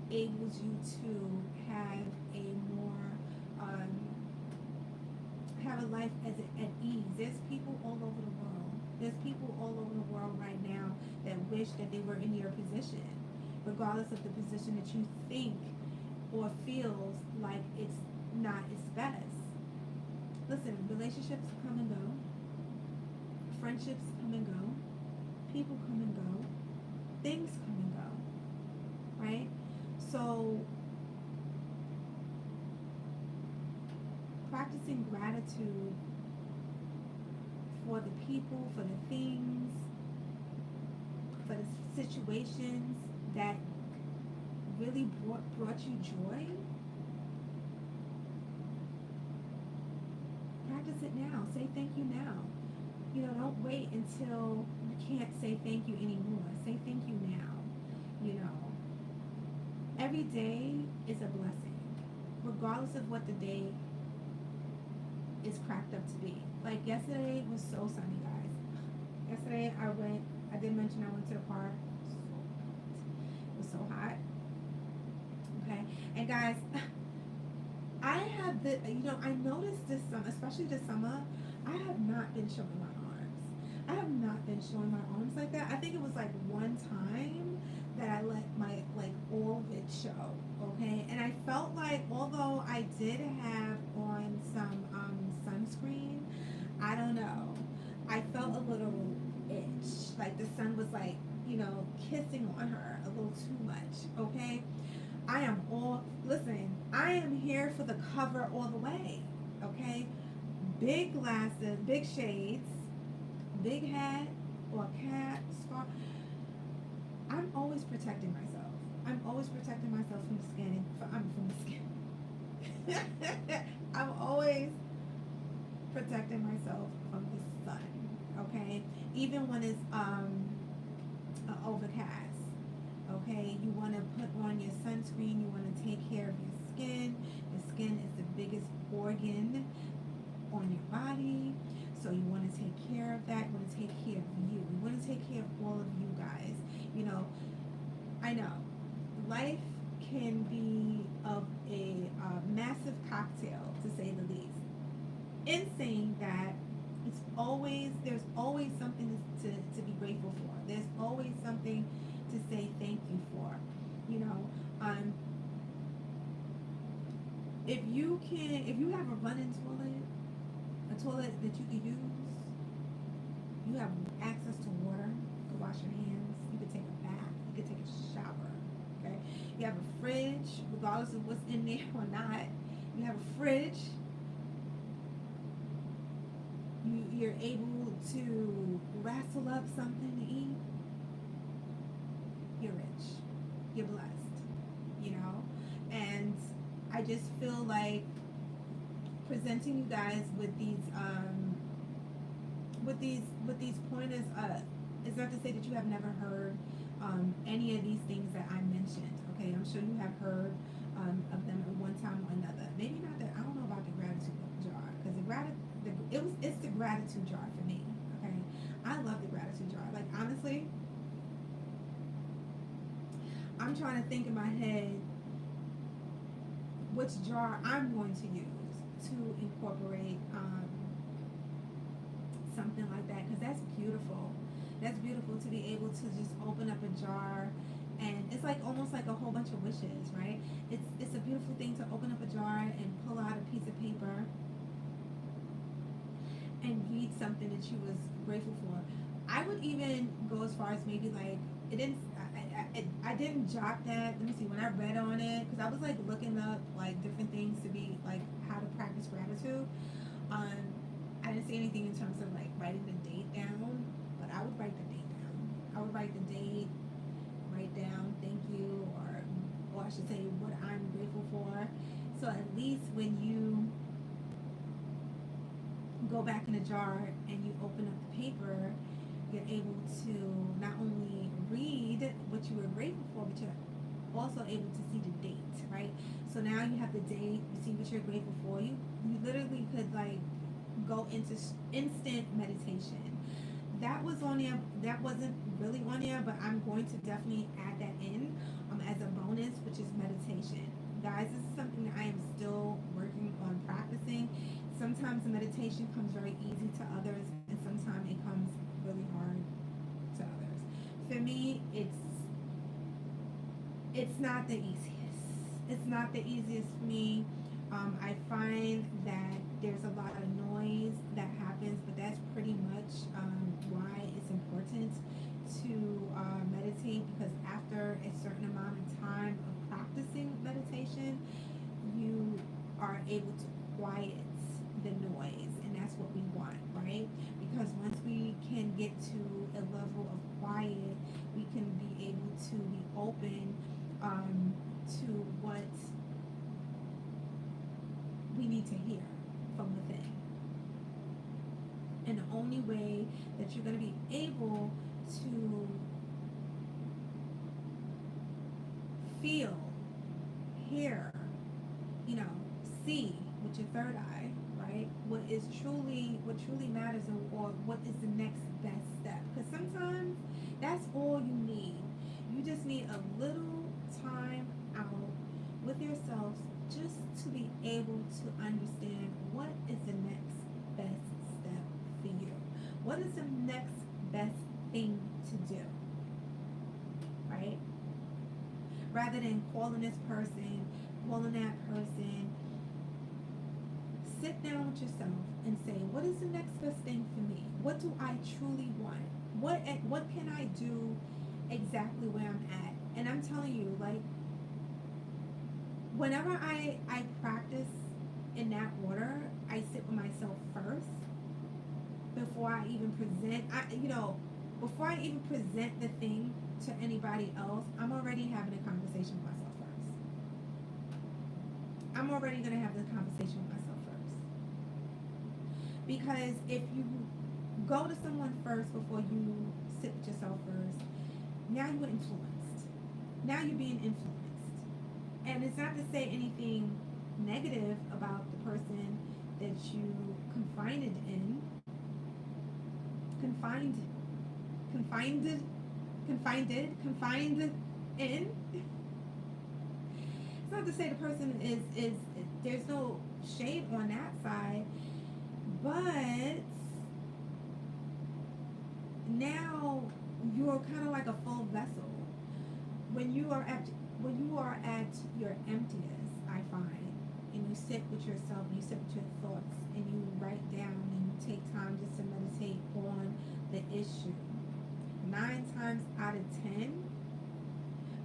enables you to have a more um, have a life at ease. There's people all over the world. There's people all over the world right now that wish that they were in your position, regardless of the position that you think or feels like it's not its best. Listen, relationships come and go, friendships come and go, people come and go, things come and go, right? So practicing gratitude for the people, for the things, for the situations that really brought you joy, practice it now. Say thank you now. You know, don't wait until you can't say thank you anymore. Say thank you now. You know, every day is a blessing, regardless of what the day is cracked up to be. Like yesterday was so sunny, guys. Yesterday I did mention I went to the park. It was so hot. Okay. And guys, I have I noticed this summer, especially this summer, I have not been showing my arms. I have not been showing my arms like that. I think it was like one time that I let my, like, all of it show. Okay. And I felt like, although I did have on some sunscreen, I don't know, I felt a little itch. Like the sun was like, kissing on her a little too much. Okay. I am here for the cover all the way. Okay. Big glasses, big shades, big hat or cap, scarf. I'm always protecting myself. I'm always protecting myself from the skin. From the skin. I'm always protecting myself from the sun. Okay, even when it's overcast. Okay, you want to put on your sunscreen. You want to take care of your skin. Your skin is the biggest organ on your body, so you want to take care of that. You want to take care of you. You want to take care of all of you guys. I know life can be of a massive cocktail, to say the least. In saying that, there's always something to be grateful for. There's always something to say thank you for. You know, if you have a running toilet, a toilet that you can use, you have access to water. You can wash your hands. You can take a bath. You can take a shower. Okay. You have a fridge, regardless of what's in there or not. You have a fridge. You're able to wrestle up something to eat. You're rich. You're blessed. And I just feel like presenting you guys with these pointers is not to say that you have never heard any of these things that I mentioned. Okay, I'm sure you have heard of them at one time or another. Maybe not that. I don't know about the gratitude jar, because it's the gratitude jar for me. Okay, I love the gratitude jar. Like, honestly, I'm trying to think in my head which jar I'm going to use to incorporate something like that, because that's beautiful. That's beautiful to be able to just open up a jar, and it's like almost like a whole bunch of wishes, right? It's a beautiful thing to open up a jar and pull out a piece of paper and read something that you was grateful for. I would even go as far as maybe like it didn't. I didn't jot that. Let me see. When I read on it, because I was like looking up like different things to be like how to practice gratitude. I didn't see anything in terms of like writing the date down, but I would write the date down. I would write the date, write down thank you, or I should say what I'm grateful for. So at least when you go back in the jar and you open up the paper, you're able to not only read what you were grateful for, but you're also able to see the date, right? So now you have the date, you see what you're grateful for. You literally could like go into instant meditation. That was on there. That wasn't really on there, but I'm going to definitely add that in as a bonus, which is meditation. Guys, this is something that I am still working on practicing. Sometimes the meditation comes very easy to others, and sometimes it comes really hard to others. For me, it's not the easiest. It's not the easiest for me. I find that there's a lot of noise that happens, but that's pretty much why it's important to meditate, because after a certain amount of time of practicing meditation, you are able to quiet the noise, and that's what we want, right? Because once we can get to a level of quiet, we can be able to be open to what we need to hear from within. And the only way that you're going to be able to feel, hear, you know, see with your third eye, right? What truly matters, or what is the next best step? Because sometimes that's all you need. You just need a little time out with yourselves just to be able to understand what is the next best step for you. What is the next best thing to do, right? Rather than calling this person, calling that person, sit down with yourself and say, what is the next best thing for me? What do I truly want? What can I do exactly where I'm at? And I'm telling you, like, whenever I practice in that order, I sit with myself first before I even present. Before I even present the thing to anybody else, I'm already having a conversation with myself first. I'm already gonna have the conversation with myself first. Because if you go to someone first before you sit with yourself first, now you're influenced. Now you're being influenced. And it's not to say anything negative about the person that you confided in. Confined in. It's not to say the person is there's no shade on that side, but now you're kind of like a full vessel. When you are at your emptiest, I find, and you sit with yourself, and you sit with your thoughts, and you write down, and you take time just to meditate on the issue. 9 times out of 10,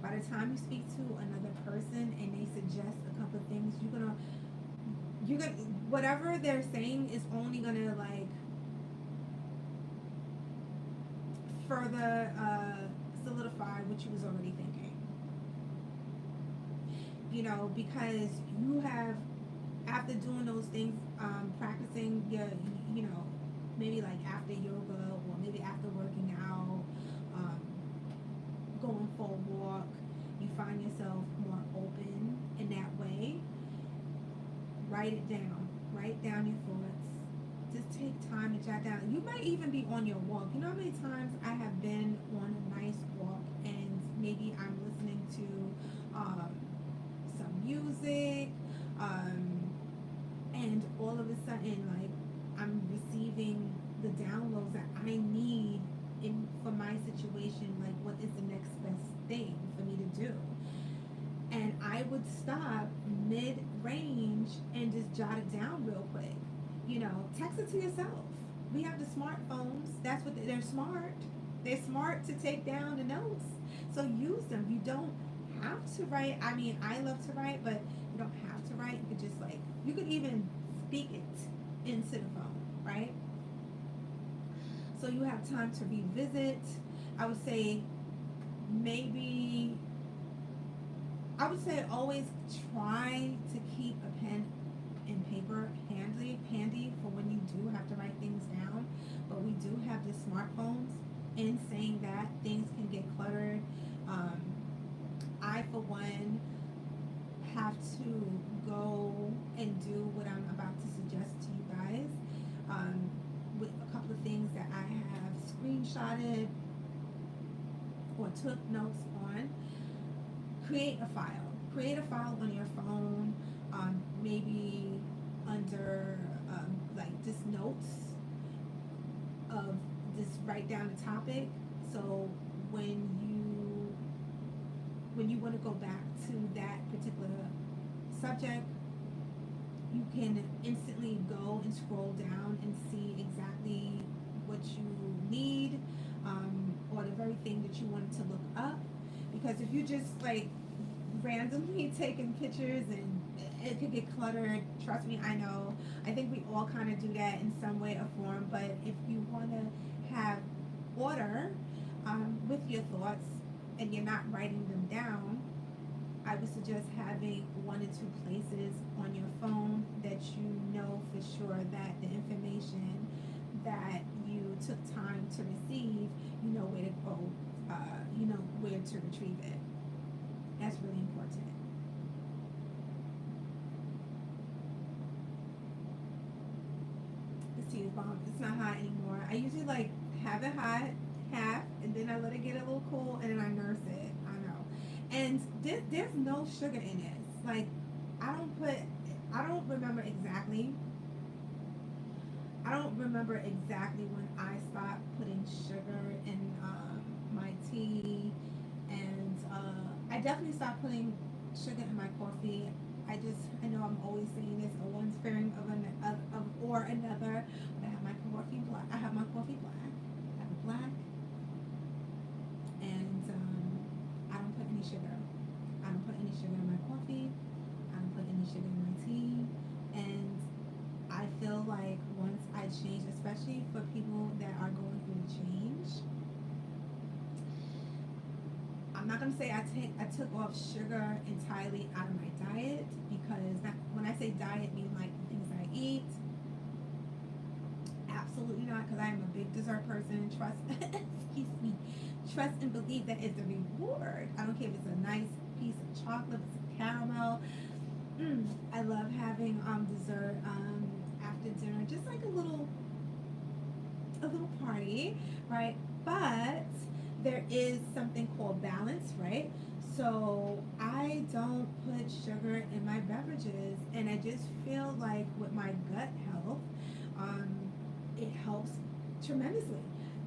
by the time you speak to another person and they suggest a couple of things, you're gonna whatever they're saying is only gonna like further solidify what you was already thinking. Because you have, after doing those things, practicing your, maybe like after yoga, or maybe after working out, going for a walk, you find yourself more open in that way. Write it down. Write down your thoughts. Just take time to jot down. You might even be on your walk. You know how many times I have been on a nice walk, and maybe I'm listening to some music, and all of a sudden, like, I'm receiving the downloads that I need for my situation. Like, what is the next best thing for me to do? And I would stop mid-range and just jot it down real quick. Text it to yourself. We have the smartphones. That's what they're smart. They're smart to take down the notes. So use them. You don't have to write. I mean, I love to write, but you don't have to write. You could just you could even speak it into the phone, right? So you have time to revisit. I would say always try to keep a pen and paper handy for when you do have to write things down. But we do have the smartphones. In saying that, things can get cluttered. I, for one, have to go and do what I'm about to suggest to you guys. screenshotted or took notes on, create a file. Create a file on your phone, maybe under like just notes of just write down a topic. So when you want to go back to that particular subject, you can instantly go and scroll down and see exactly what you need, or the very thing that you wanted to look up. Because if you just like randomly taking pictures and it could get cluttered, trust me, I know. I think we all kind of do that in some way or form. But if you want to have order with your thoughts and you're not writing them down, I would suggest having one or two places on your phone that you know for sure that the information that you took time to receive, you know where to go, you know where to retrieve it. That's really important. This tea is bomb. It's not hot anymore. I usually like have it hot, half, and then I let it get a little cool, and then I nurse it. I know. And there's no sugar in it. Like, I don't remember exactly. I don't remember exactly when I stopped putting sugar in my tea, and I definitely stopped putting sugar in my coffee. I know I'm always saying this, or one sparing of or another. But I have my coffee black. I have my coffee black. I have it black, and I don't put any sugar. I don't put any sugar in my coffee. I don't put any sugar in my tea, and I feel like once I change, especially for people that are going through the change, I'm not gonna say I took off sugar entirely out of my diet, because when I say diet, I mean like the things I eat. Absolutely not, because I am a big dessert person. Trust, excuse me, trust and believe that it's a reward. I don't care if it's a nice piece of chocolate, if it's a caramel. I love having dessert after dinner, just like a little party, right? But there is something called balance, right? So I don't put sugar in my beverages, and I just feel like with my gut health, um, it helps tremendously.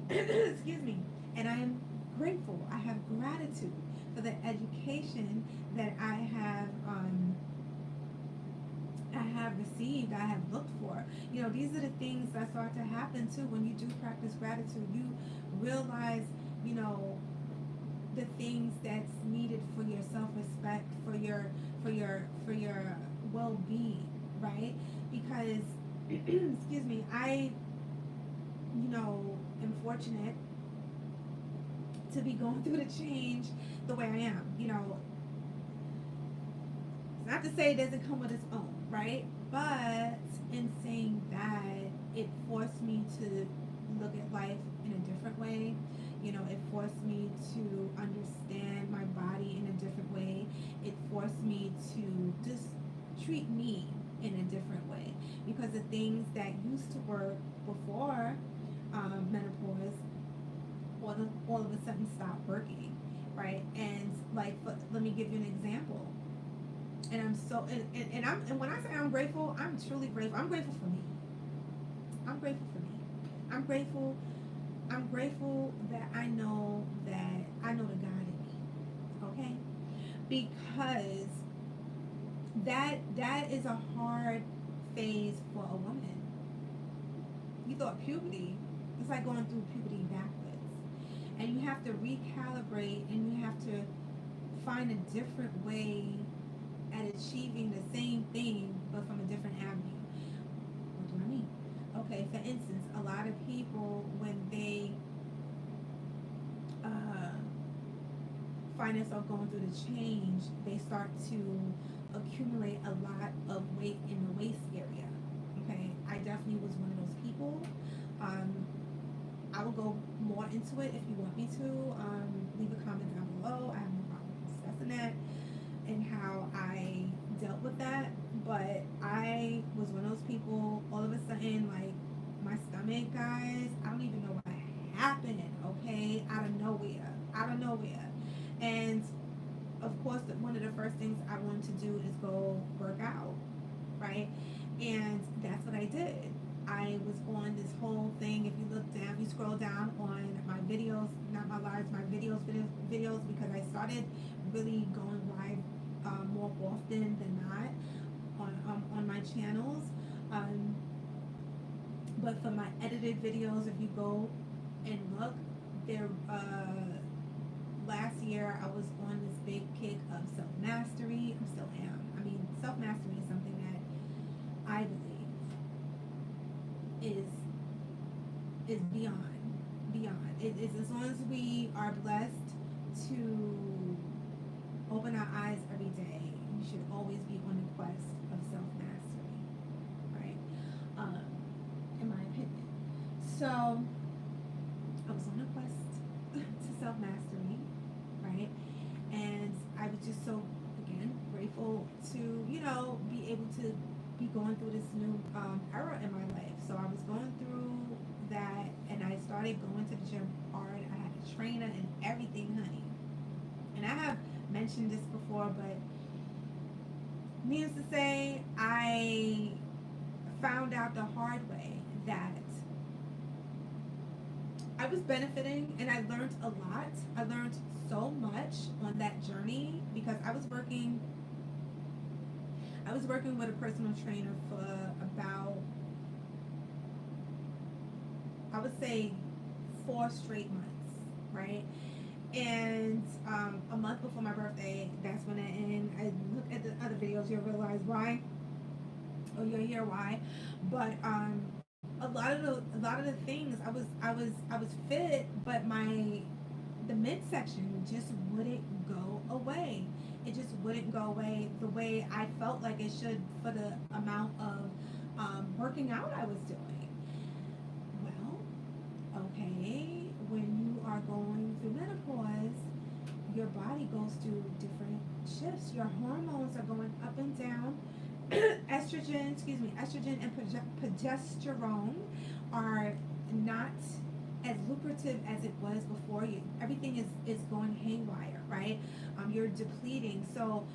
Excuse me. And I am grateful. I have gratitude for the education that I have received, I have looked for. You know, these are the things that start to happen too when you do practice gratitude. You realize, you know, the things that's needed for your self-respect, for your well-being, right? Because excuse me, I, you know, am fortunate to be going through the change the way I am. You know, it's not to say it doesn't come with its own, right? But in saying that, it forced me to look at life in a different way. You know, it forced me to understand my body in a different way. It forced me to just treat me in a different way. Because the things that used to work before menopause, all of a sudden stopped working, right? And like, let me give you an example. And I'm so and when I say I'm grateful, I'm truly grateful. I'm grateful for me. I'm grateful for me. I'm grateful. I'm grateful that I know the God in me. Okay? Because that is a hard phase for a woman. You thought puberty, it's like going through puberty backwards. And you have to recalibrate, and you have to find a different way at achieving the same thing but from a different avenue. What do I mean? Okay, for instance, a lot of people, when they find themselves going through the change, they start to accumulate a lot of weight in the waist area. Okay, I definitely was one of those people. I will go more into it if you want me to. Leave a comment down below. I have no problem discussing that and how I dealt with that. But I was one of those people, all of a sudden, like, my stomach, guys, I don't even know what happened, nowhere. And of course, one of the first things I wanted to do is go work out, right? And that's what I did. I was on this whole thing. If you look down, if you scroll down on my videos, not my lives, my videos, because I started really going live more often than not on my channels. Um, but for my edited videos, if you go and look, there last year I was on this big kick of self mastery. I still am. I mean, self mastery is something that I believe is beyond. It is, as long as we are blessed to open our eyes every day, we should always be on the quest of self mastery, right? In my opinion. So I was on a quest to self mastery, right? And I was just so, again, grateful to, be able to be going through this new era in my life. So I was going through that, and I started going to the gym hard. I had a trainer and everything, honey. And I have mentioned this before, but needless to say, I found out the hard way that I was benefiting, and I learned a lot. I learned so much on that journey because I was working with a personal trainer for about, I would say, 4 straight months, right? And a month before my birthday, that's when I look at the other videos, you'll realize why, or you'll hear why. But a lot of the things I was fit, but the midsection just wouldn't go away. It just wouldn't go away the way I felt like it should for the amount of working out I was doing. Well, okay, when you are going through menopause, your body goes through different shifts. Your hormones are going up and down. Estrogen and progesterone are not as lucrative as it was before. Everything is going haywire, right? You're depleting, so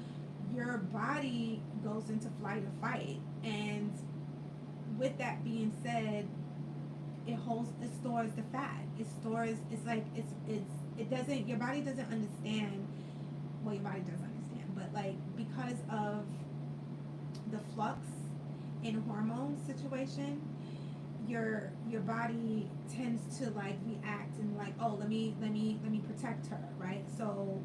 your body goes into flight or fight. And with that being said, it stores the fat. It doesn't, your body doesn't understand. Well, your body does understand, but like, because of the flux in hormone situation, your body tends to like react and like, oh, let me protect her, right? So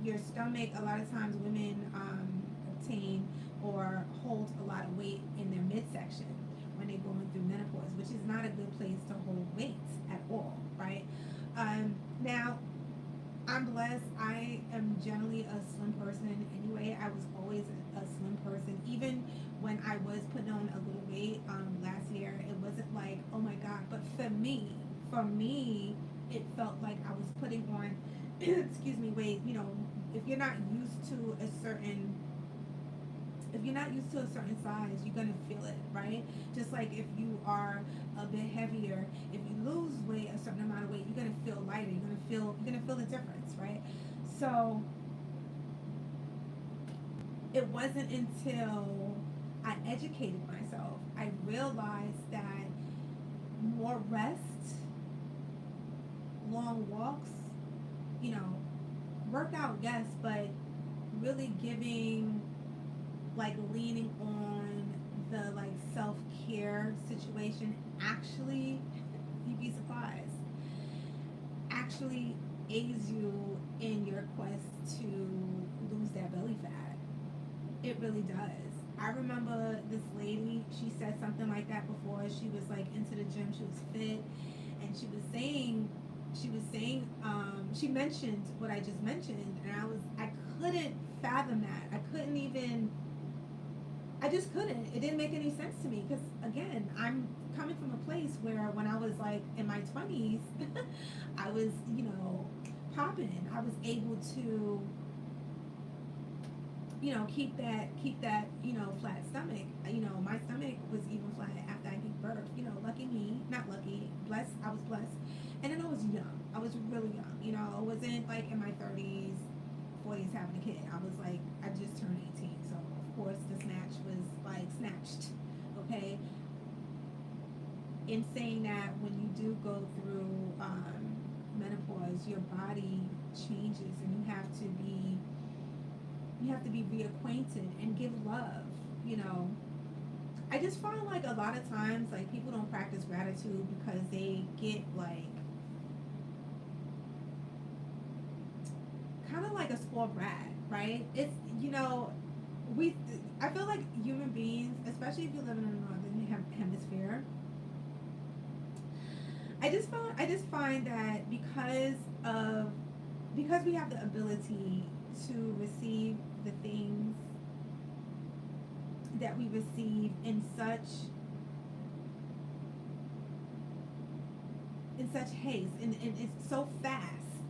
your stomach, a lot of times women obtain or hold a lot of weight in their midsection when they're going through menopause, which is not a good place to hold weight at all, right? Now, I'm blessed. I am generally a slim person anyway. I was always a slim person. Even when I was putting on a little weight last year, it wasn't like, oh my God. But for me, it felt like I was putting on, excuse me, weight. If you're not used to a certain size, you're gonna feel it, right? Just like if you are a bit heavier, if you lose weight, a certain amount of weight, you're gonna feel lighter. You're gonna feel the difference, right? So it wasn't until I educated myself, I realized that more rest, long walks, workout, yes, but really giving, like, leaning on the like self-care situation actually, you'd be surprised, actually aids you in your quest to lose that belly fat. It really does. I remember this lady, she said something like that before. She was like into the gym, she was fit, and she mentioned what I just mentioned, and I couldn't fathom that. I just couldn't. It didn't make any sense to me because, again, I'm coming from a place where when I was like in my 20s, I was, popping. I was able to, keep that, flat stomach. My stomach was even flat after I gave birth. You know, lucky me, not lucky, blessed. I was blessed, and then I was young. I was really young. You know, I wasn't like in my 30s, 40s having a kid. I was like, I just turned 18, so of course the snatch was like snatched. Okay. In saying that, when you do go through menopause, your body changes, and you have to be reacquainted and give love. You know, I just find like a lot of times like people don't practice gratitude because they get like kind of like a spoiled brat, right? It's, you know, we I feel like human beings, especially if you live in the northern hemisphere, I just find that because we have the ability to receive the things that we receive in such haste, and it's so fast.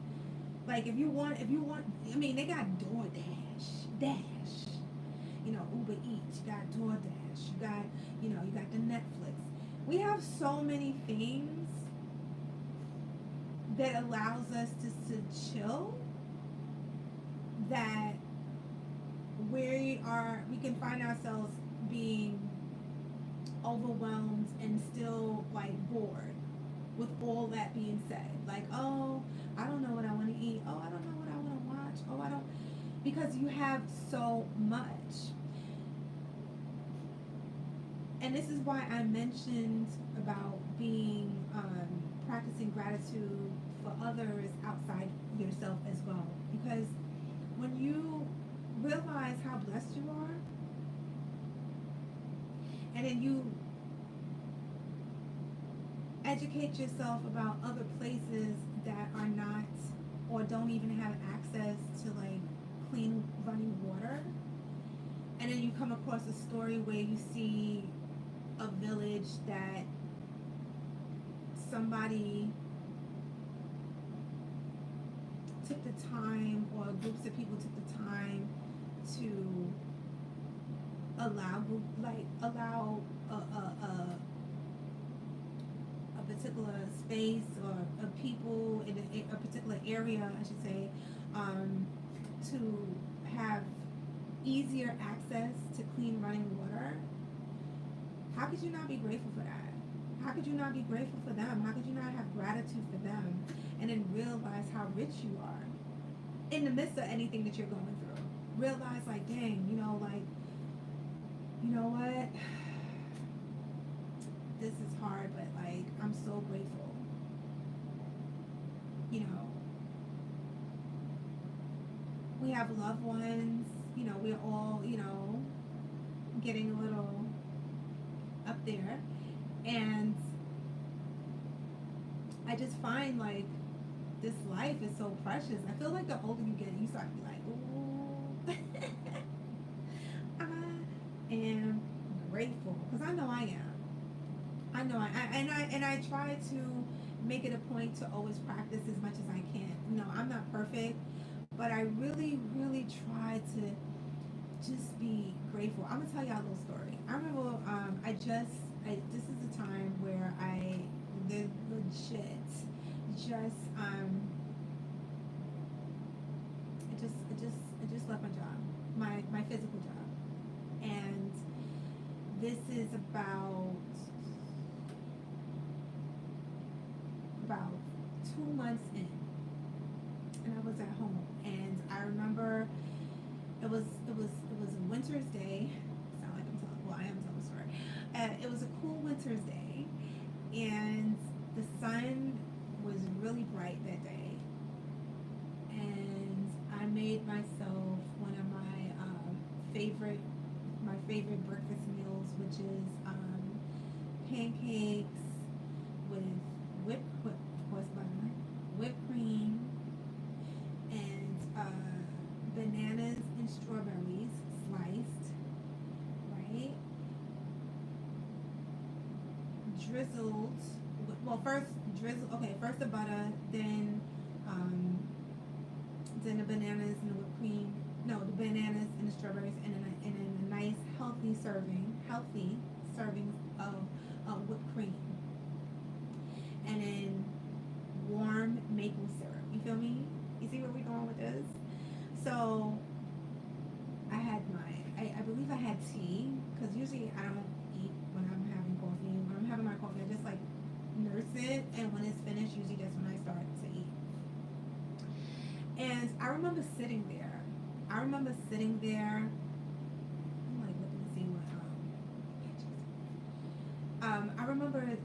Like if you want, I mean, they got Dash, you know, Uber Eats, you got DoorDash, you got, you know, you got the Netflix. We have so many things that allows us to chill, that we can find ourselves being overwhelmed and still like bored with all that being said. Like, oh, I don't know what I want to eat. Oh, I don't know what I want to watch. Oh, I don't, because you have so much. And this is why I mentioned about being practicing gratitude for others outside yourself as well. Because when you realize how blessed you are, and then you educate yourself about other places that are not, or don't even have access to like clean running water, and then you come across a story where you see a village that somebody took the time, or groups of people took the time to allow a particular space, or a people in a particular area, I should say, to have easier access to clean running water. How could you not be grateful for that? How could you not be grateful for them? How could you not have gratitude for them, and then realize how rich you are in the midst of anything that you're going through? Realize, like, dang, you know, like, you know what? This is hard, but like, I'm so grateful. You know, we have loved ones, you know, we're all, you know, getting a little up there. And I just find like this life is so precious. I feel like the older you get, you start to be like, ooh, I am grateful, because I know I am. I know I try to make it a point to always practice as much as I can. You know, I'm not perfect, but I really, really try to just be grateful. I'm gonna tell y'all a little story. I remember this is the time where I legit just I just left my job, my physical job, and this is about 2 months in, and I was at home, and I remember it was a winter's day. Sound like I'm telling, well, I am telling a story. It was a cool winter's day, and the sun was really bright that day, and I made myself one of favorite my favorite breakfast meals, which is pancakes with of course, butter, whipped cream, and bananas and strawberries sliced, right? Drizzled. Well, first drizzle. Okay, first the butter, um, then the bananas and the whipped cream. No, the bananas and the strawberries, and then a nice healthy servings of whipped cream, and then warm maple syrup. You feel me? You see where we're going with this? So I had I believe I had tea, because usually I don't eat when I'm having coffee. When I'm having my coffee, I just like nurse it, and when it's finished, usually that's when I start to eat. And I remember sitting there. I'm like looking to see what I remember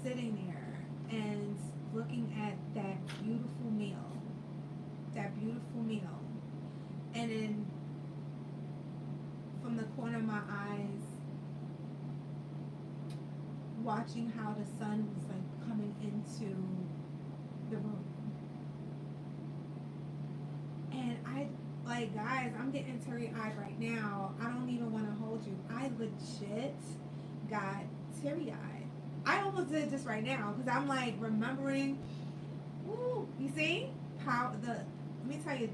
sitting there and looking at that beautiful meal, and then from the corner of my eyes, watching how the sun was like coming into the room. And I, like, guys, I'm getting teary eyed right now. I don't even want to hold you. I legit got teary eyed. I almost did just right now because I'm like remembering. Ooh, you see how let me tell you,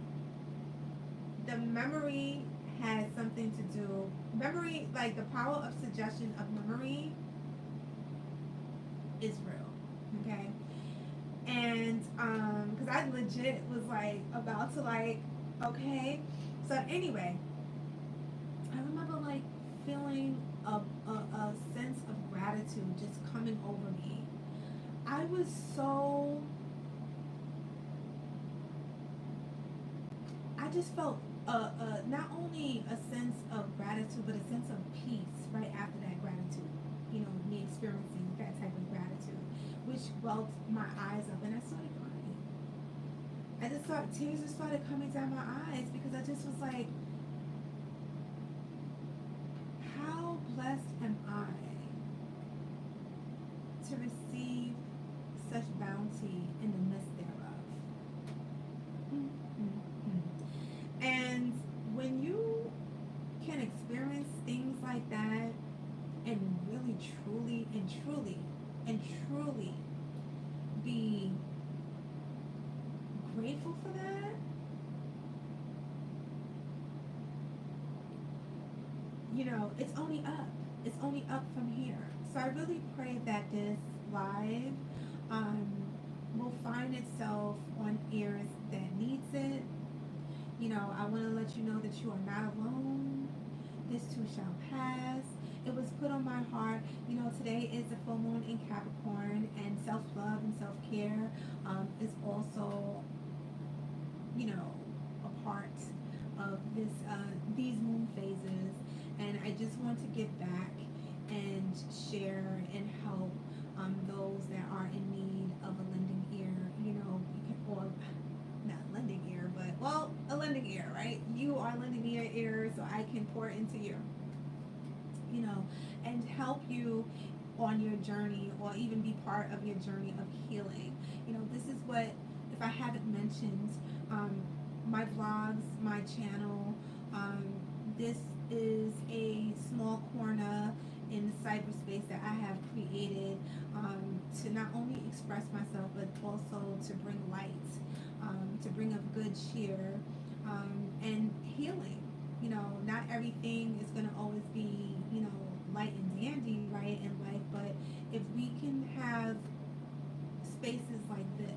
the memory has something to do. Memory, like the power of suggestion of memory, is real. Okay. And because I legit was like about to like, okay. So anyway, I remember like feeling a sense of gratitude just coming over me. I was so, I just felt not only a sense of gratitude, but a sense of peace right after that gratitude. You know, me experiencing that type of gratitude, which welled my eyes up, and I started crying. I just thought tears just started coming down my eyes because I just was like, how blessed am I to receive such bounty in the midst thereof. Mm-hmm. And when you can experience things like that and really, truly, and truly be grateful for that, you know, it's only up. It's only up from here. So I really pray that this live um, will find itself on ears that needs it. You know, I want to let you know that you are not alone. This too shall pass. It was put on my heart. You know, today is the full moon in Capricorn, and self-love and self-care is also, you know, a part of this these moon phases. And I just want to give back and share and help those that are in need of a lending ear. You know, you can, or not lending ear, but well, a lending ear, right? You are lending me your ear so I can pour into you, you know, and help you on your journey, or even be part of your journey of healing. You know, this is what, if I haven't mentioned, my vlogs, my channel, this is a small corner in the cyberspace that I have created to not only express myself, but also to bring light, to bring up good cheer, and healing. You know, not everything is going to always be, you know, light and dandy, right, in life, but if we can have spaces like this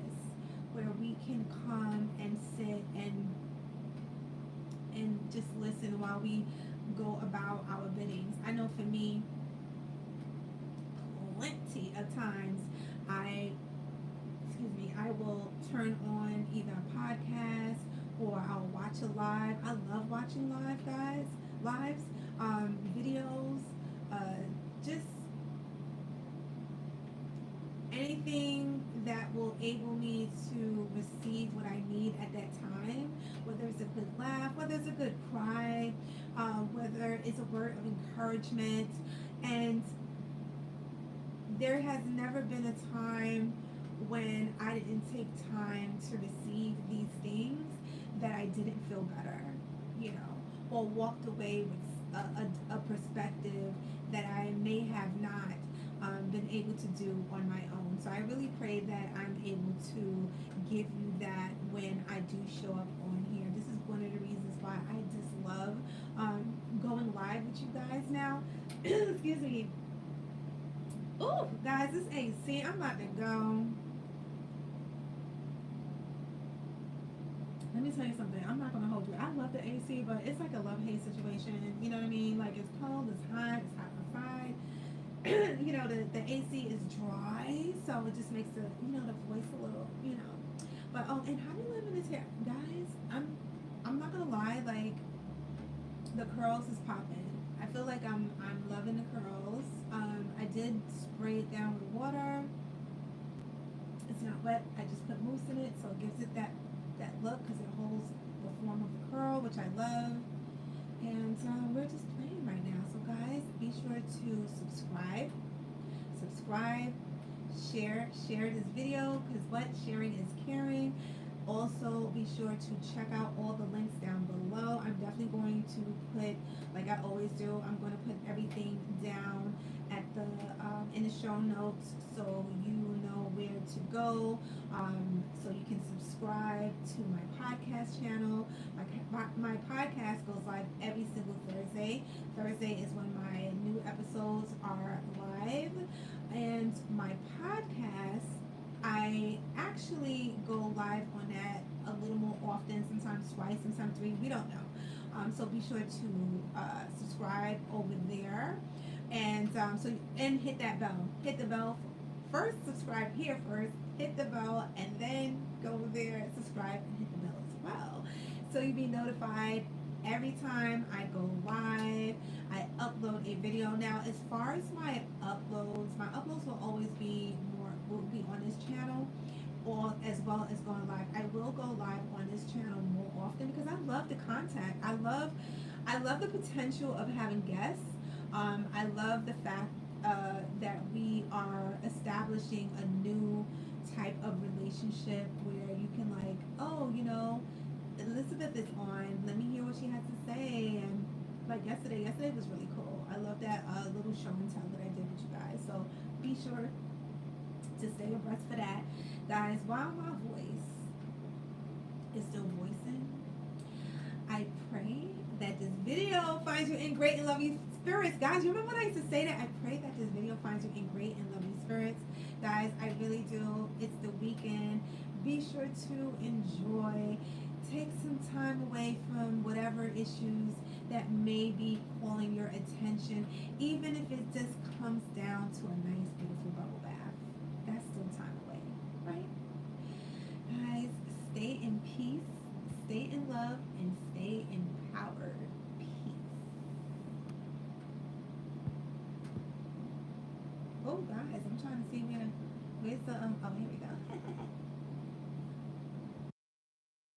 where we can come and sit and just listen while we go about our biddings. I know for me, plenty of times I will turn on either a podcast or I'll watch a live. I love watching live, guys, lives, videos, just anything that will enable me to receive what I need at that time, whether it's a good laugh, whether it's a good cry, whether it's a word of encouragement. And there has never been a time when I didn't take time to receive these things that I didn't feel better, you know, or walked away with a perspective that I may have not been able to do on my own. So I really pray that I'm able to give you that when I do show up on here. This is one of the reasons why I just love going live with you guys now. Excuse me. Ooh, guys, this AC, I'm about to go. Let me tell you something. I'm not gonna hold you. I love the AC, but it's like a love hate situation. You know what I mean? Like it's cold, it's hot outside. You know, the AC is dry, so it just makes the the voice a little, But oh, and how do you live in this hair, guys? I'm not gonna lie, like the curls is popping. I feel like I'm loving the curls. I did spray it down with water. It's not wet. I just put mousse in it, so it gives it that look because it holds the form of the curl, which I love. And we're just playing right now. So guys, be sure to subscribe, share this video because what sharing is caring. Also, be sure to check out all the links down below. I'm definitely going to put, like I always do, I'm going to put everything down at the in the show notes so you know where to go. So you can subscribe to my podcast channel. My podcast goes live every single Thursday. Thursday is when my new episodes are live, and my podcast, I actually go live on that a little more often, sometimes twice, sometimes three, we don't know. So be sure to subscribe over there, and and hit that bell. Hit the bell first. Subscribe here first. Hit the bell, and then go over there, subscribe, and hit the bell as well, so you'll be notified every time I go live. I upload a video. Now, as far as my uploads will always be will be on this channel, or as well as going live. I will go live on this channel more often because I love the content. I love the potential of having guests. I love the fact that we are establishing a new type of relationship where you can like, oh, Elizabeth is on. Let me hear what she has to say. And like yesterday was really cool. I love that little show and tell that I did with you guys. So be sure to stay abreast for that, guys. While my voice is still voicing, I pray that this video finds you in great and loving spirits, guys. You remember when I used to say that? I pray that this video finds you in great and loving spirits, guys. I really do. It's the weekend. Be sure to enjoy. Take some time away from whatever issues that may be calling your attention, even if it just comes down to a nice, beautiful bubble bath. That's still time away, right? Guys, stay in peace, stay in love, and stay empowered. Peace. Oh, guys, I'm trying to see where's the, oh, here we go.